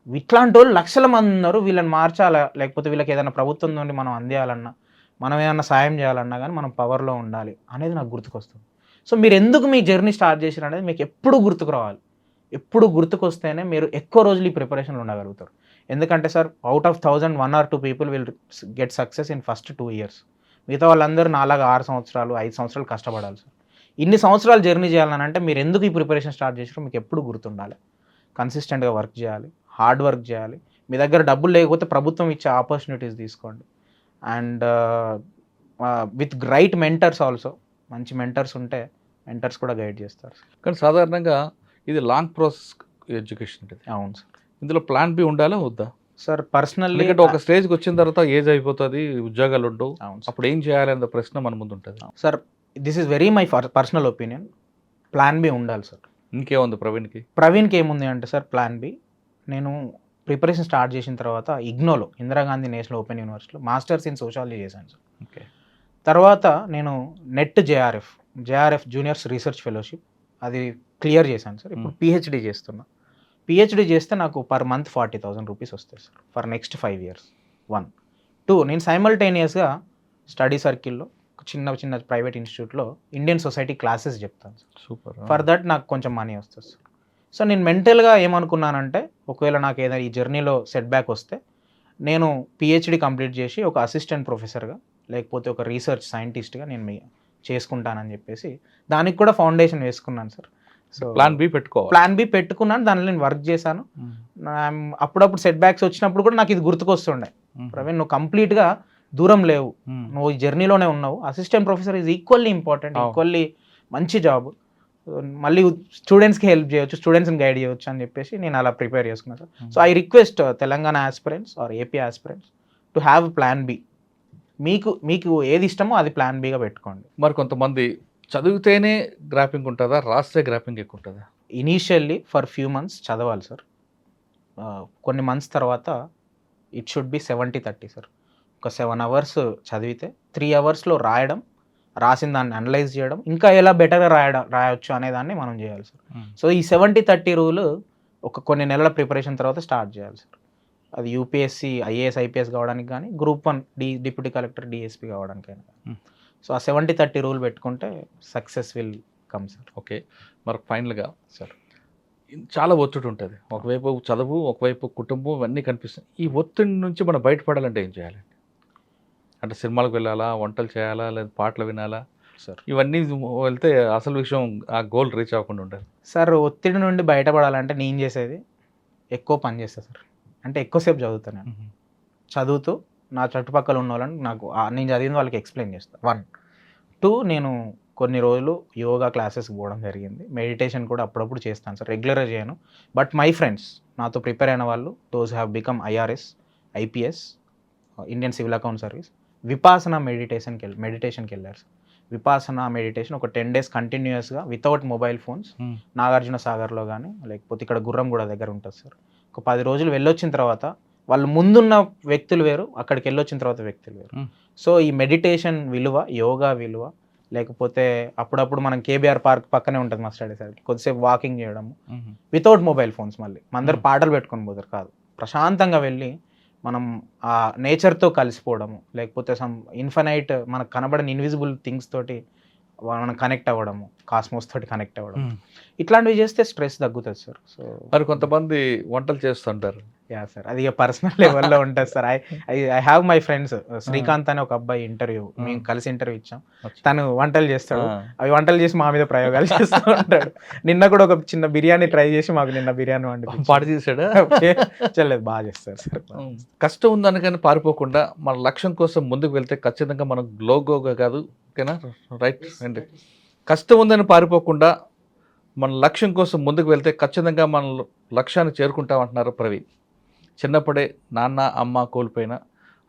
ఇట్లాంటి వాళ్ళు లక్షల మంది ఉన్నారు. వీళ్ళని మార్చాలా, లేకపోతే వీళ్ళకి ఏదైనా ప్రభుత్వం నుండి మనం అందియాలన్నా, మనం ఏమన్నా సాయం చేయాలన్నా కానీ మనం పవర్లో ఉండాలి అనేది నాకు గుర్తుకొస్తుంది. సో మీరు ఎందుకు మీ జర్నీ స్టార్ట్ చేశారు అనేది మీకు ఎప్పుడు గుర్తుకు రావాలి. ఎప్పుడు గుర్తుకొస్తేనే మీరు ఎక్కువ రోజులు ఈ ప్రిపరేషన్లో ఉండగలుగుతారు. ఎందుకంటే sir, out of 1000 1 or 2 people will get success in first 2 years. మిగతా వాళ్ళందరూ నాలాగా 6 సంవత్సరాలు 5 సంవత్సరాలు కష్టపడాలి సార్. ఇన్ని సంవత్సరాలు జర్నీ చేయాలని అంటే మీరు ఎందుకు ఈ ప్రిపరేషన్ స్టార్ట్ చేసారో మీకు ఎప్పుడు గుర్తుండాలి. కన్సిస్టెంట్గా వర్క్ చేయాలి, హార్డ్ వర్క్ చేయాలి. మీ దగ్గర డబ్బులు లేకపోతే ప్రభుత్వం ఇచ్చే ఆపర్చునిటీస్ తీసుకోండి. And with right mentors also. మంచి మెంటర్స్ ఉంటే మెంటర్స్ కూడా గైడ్ చేస్తారు. కానీ సాధారణంగా ఇది లాంగ్ ప్రాసెస్ ఎడ్యుకేషన్ ఉంటుంది. అవును సార్. ఇందులో ప్లాన్ బి ఉండాలా వద్దా సార్? పర్సనల్లీ ఎందుకంటే ఒక స్టేజ్కి వచ్చిన తర్వాత ఏజ్ అయిపోతుంది, ఉద్యోగాలు ఉండవు, అవును అప్పుడు ఏం చేయాలి అన్న ప్రశ్న మన ముందు ఉంటుంది. Sir, this is very my personal opinion. Plan B ఉండాలి సార్. ఇంకేముంది ప్రవీణ్కి ఏముంది అంటే సార్, ప్లాన్ బి నేను ప్రిపరేషన్ స్టార్ట్ చేసిన తర్వాత ఇగ్నోలో, ఇందిరాగాంధీ నేషనల్ ఓపెన్ యూనివర్సిటీలో మాస్టర్స్ ఇన్ సోషాలజీ చేశాను సార్. ఓకే. తర్వాత నేను net JRF juniors research fellowship అది క్లియర్ చేశాను సార్. ఇప్పుడు పిహెచ్డి చేస్తున్నా. పిహెచ్డి చేస్తే నాకు పర్ మంత్ 40,000 రూపీస్ వస్తాయి సార్ ఫర్ నెక్స్ట్ 5 years. 1. 2, నేను సైమల్టేనియస్గా స్టడీ సర్కిల్లో, చిన్న చిన్న ప్రైవేట్ ఇన్స్టిట్యూట్లో ఇండియన్ సొసైటీ క్లాసెస్ చెప్తాను సార్. సూపర్. ఫర్ దట్ నాకు కొంచెం మనీ వస్తుంది సార్. సో నేను మెంటల్గా ఏమనుకున్నానంటే ఒకవేళ నాకు ఏదైనా ఈ జర్నీలో సెట్ బ్యాక్ వస్తే నేను పిహెచ్డి కంప్లీట్ చేసి ఒక అసిస్టెంట్ ప్రొఫెసర్గా లేకపోతే ఒక రీసెర్చ్ సైంటిస్ట్గా నేను చేసుకుంటానని చెప్పేసి దానికి కూడా ఫౌండేషన్ వేసుకున్నాను సార్. సో ప్లాన్ బి పెట్టుకున్నాను, దానిలో నేను వర్క్ చేశాను. అప్పుడప్పుడు సెట్ బ్యాక్స్ వచ్చినప్పుడు కూడా నాకు ఇది గుర్తుకొస్తుండే, ప్రవీణ్ నువ్వు కంప్లీట్గా దూరం లేవు, నువ్వు ఈ జర్నీలోనే ఉన్నావు. Assistant professor is equally important, equally మంచి జాబ్, మళ్ళీ స్టూడెంట్స్కి హెల్ప్ చేయొచ్చు, స్టూడెంట్స్ని గైడ్ చేయొచ్చు అని చెప్పేసి నేను అలా ప్రిపేర్ చేసుకున్నాను sir. So I request Telangana aspirants or AP aspirants to have plan B. మీకు ఏది ఇష్టమో అది ప్లాన్ బిగా పెట్టుకోండి. మరి కొంతమంది చదివితేనే గ్రాఫింగ్ ఉంటుందా, రాస్తే గ్రాఫింగ్ ఎక్కువ ఉంటుందా? ఇనీషియల్లీ ఫర్ ఫ్యూ మంత్స్ చదవాలి సార్. కొన్ని మంత్స్ తర్వాత ఇట్ షుడ్ బి 70-30 సార్. ఒక 7 hours చదివితే 3 hours రాయడం, రాసిన దాన్ని అనలైజ్ చేయడం, ఇంకా ఎలా బెటర్గా రాయొచ్చు అనేదాన్ని మనం చేయాలి సార్. సో ఈ 70-30 రూల్ కొన్ని నెలల ప్రిపరేషన్ తర్వాత స్టార్ట్ చేయాలి సార్. అది యూపీఎస్సీ ఐఏఎస్ ఐపీఎస్ కావడానికి కానీ, గ్రూప్ 1 డిప్యూటీ కలెక్టర్ డిఎస్పీ కావడానికైనా. సో ఆ 70-30 రూల్ పెట్టుకుంటే success will come sir. Okay, మరి ఫైనల్గా సార్ చాలా ఒత్తిడి ఉంటుంది, ఒకవైపు చదువు, ఒకవైపు కుటుంబం, ఇవన్నీ కనిపిస్తాయి. ఈ ఒత్తిడి నుంచి మనం బయటపడాలంటే ఏం చేయాలండి? అంటే సినిమాలకు వెళ్ళాలా, వంటలు చేయాలా, లేదా పాటలు వినాలా సార్? ఇవన్నీ వెళ్తే అసలు విషయం ఆ గోల్ రీచ్ అవ్వకుండా ఉంటుంది సార్. ఒత్తిడి నుండి బయటపడాలంటే నేను చేసేది ఎక్కువ పని చేస్తాను సార్. అంటే ఎక్కువసేపు చదువుతాను నేను. చదువుతూ నా చుట్టుపక్కల ఉన్న వాళ్ళని నేను చదివిన వాళ్ళకి ఎక్స్ప్లెయిన్ చేస్తాను. 1, 2 నేను కొన్ని రోజులు యోగా క్లాసెస్కి పోవడం జరిగింది. మెడిటేషన్ కూడా అప్పుడప్పుడు చేస్తాను సార్, రెగ్యులర్గా చేయను. బట్ మై ఫ్రెండ్స్ నాతో ప్రిపేర్ అయిన వాళ్ళు, those have become IRS, IPS, Indian civil account service, Vipassana మెడిటేషన్కి వెళ్ళారు సార్. విపాసన మెడిటేషన్ ఒక 10 days కంటిన్యూస్గా వితౌట్ మొబైల్ ఫోన్స్ నాగార్జున సాగర్లో కానీ లేకపోతే ఇక్కడ గుర్రంగూడ దగ్గర ఉంటుంది సార్. ఒక 10 రోజులు వెళ్ళొచ్చిన తర్వాత వాళ్ళు ముందున్న వ్యక్తులు వేరు, అక్కడికి వెళ్ళొచ్చిన తర్వాత వ్యక్తులు వేరు. సో ఈ మెడిటేషన్ విలువ, యోగా విలువ, లేకపోతే అప్పుడప్పుడు మనం కేబీఆర్ పార్క్ పక్కనే ఉంటుంది మా స్టడీ సార్, కొద్దిసేపు వాకింగ్ చేయడము వితౌట్ మొబైల్ ఫోన్స్. మళ్ళీ అందరు పాటలు పెట్టుకొని పోతారు కాదు, ప్రశాంతంగా వెళ్ళి మనం ఆ నేచర్తో కలిసిపోవడము, లేకపోతే సమ్ ఇన్ఫైనైట్ మనకు కనబడని ఇన్విజిబుల్ థింగ్స్ తోటి మనం కనెక్ట్ అవ్వడము, కాస్మోస్ తోటి కనెక్ట్ అవ్వడం, ఇట్లాంటివి చేస్తే స్ట్రెస్ తగ్గుతుంది సార్. సో మరి కొంతమంది వంటలు చేస్తుంటారు. యా సార్, అది పర్సనల్ లెవెల్లో ఉంటుంది sir. I have my friends. Srikanth అని ఒక అబ్బాయి మేము కలిసి ఇంటర్వ్యూ ఇచ్చాం. తను వంటలు చేస్తాడు, అవి వంటలు చేసి మా మీద ప్రయోగాలు చేస్తూ ఉంటాడు. నిన్న కూడా ఒక చిన్న బిర్యానీ ట్రై చేసి మాకు నిన్న బిర్యానీ వండి పాడు చేశాడు. చేయలేదు, బాగా చేస్తారు సార్. కష్టం ఉందనగానే పారిపోకుండా మన లక్ష్యం కోసం ముందుకు వెళ్తే ఖచ్చితంగా మనం గ్లోగోగా కాదు, ఓకేనా? రైట్ అండి. కష్టం ఉందని పారిపోకుండా మన లక్ష్యం కోసం ముందుకు వెళ్తే ఖచ్చితంగా మన లక్ష్యాన్ని చేరుకుంటామంటున్నారు ప్రవీణ్. చిన్నప్పుడే నాన్న అమ్మ కోల్పోయినా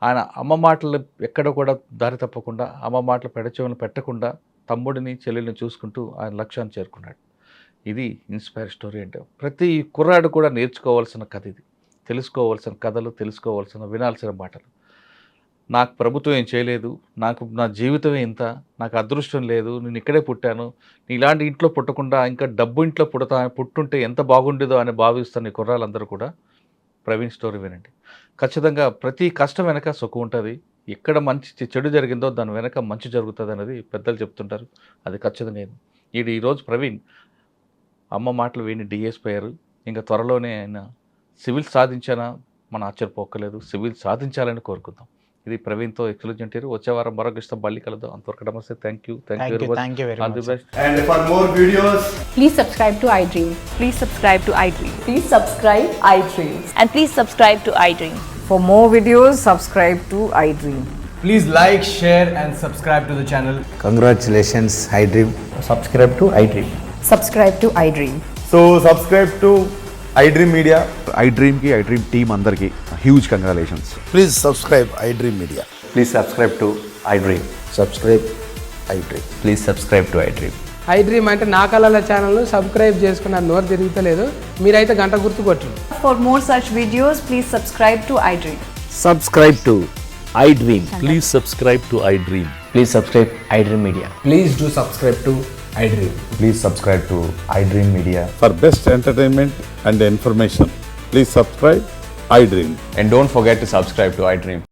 ఆయన అమ్మ మాటలు ఎక్కడ కూడా దారి తప్పకుండా, అమ్మ మాటలు పెడచెవులను పెట్టకుండా తమ్ముడిని చెల్లెల్ని చూసుకుంటూ ఆయన లక్ష్యాన్ని చేరుకున్నాడు. ఇది ఇన్స్పైర్ స్టోరీ. అంటే ప్రతి కుర్రాడు కూడా నేర్చుకోవాల్సిన కథ ఇది, తెలుసుకోవాల్సిన కథలు, తెలుసుకోవాల్సిన వినాల్సిన మాటలు. నాకు ప్రభుత్వం ఏం చేయలేదు, నా జీవితమే ఇంత, నాకు అదృష్టం లేదు, నేను ఇక్కడే పుట్టాను, ఇలాంటి ఇంట్లో పుట్టకుండా ఇంకా డబ్బు ఇంట్లో పుట్టుంటే ఎంత బాగుండేదో అని భావిస్తున్న ఈ కుర్రాళ్ళందరూ కూడా ప్రవీణ్ స్టోరీ వినండి. ఖచ్చితంగా ప్రతి కష్టం వెనక సుఖం ఉంటుంది, ఎక్కడ మంచి చెడు జరిగిందో దాని వెనక మంచి జరుగుతుంది అనేది పెద్దలు చెప్తుంటారు. అది ఖచ్చితంగా ఈరోజు ప్రవీణ్ అమ్మ మాటలు విని డిఎస్పీ అయ్యారు. ఇంకా త్వరలోనే ఆయన సివిల్ సాధించానా మనం ఆశ్చర్యపోక్కలేదు, సివిల్ సాధించాలని కోరుకుందాం. ఇది ప్రవీణ్తో ఎక్స్క్లూజివ్ ఇంటర్వ్యూ. వచ్చే వారం మరొక ఇష్టం మళ్ళీ కలుద్దాం. అంతవరకు నమస్తే. Thank you very much. All the best. And for more videos, Please subscribe to iDream. Please subscribe to iDream. Please subscribe iDream. And please subscribe to iDream. For more videos, subscribe to iDream. please like, share and subscribe to the channel. Congratulations, iDream. Subscribe to iDream. Subscribe to iDream. So subscribe to iDream Media. iDream ki iDream team andarki huge congratulations. Please subscribe iDream Media. Please subscribe to iDream. Subscribe iDream. Please subscribe to iDream. iDream అంటే నా కళల ఛానల్ సబ్స్క్రైబ్ చేసుకున్న నోరు తిరుగుతలేదు, మీరైతే గంట గుర్తు కొట్టండి. For more such videos, please subscribe to iDream. Subscribe to iDream. Please subscribe to iDream. Please subscribe iDream Media. Please do subscribe to iDream. Please subscribe to iDream Media. For best entertainment and information, please subscribe iDream. And don't forget to subscribe to iDream.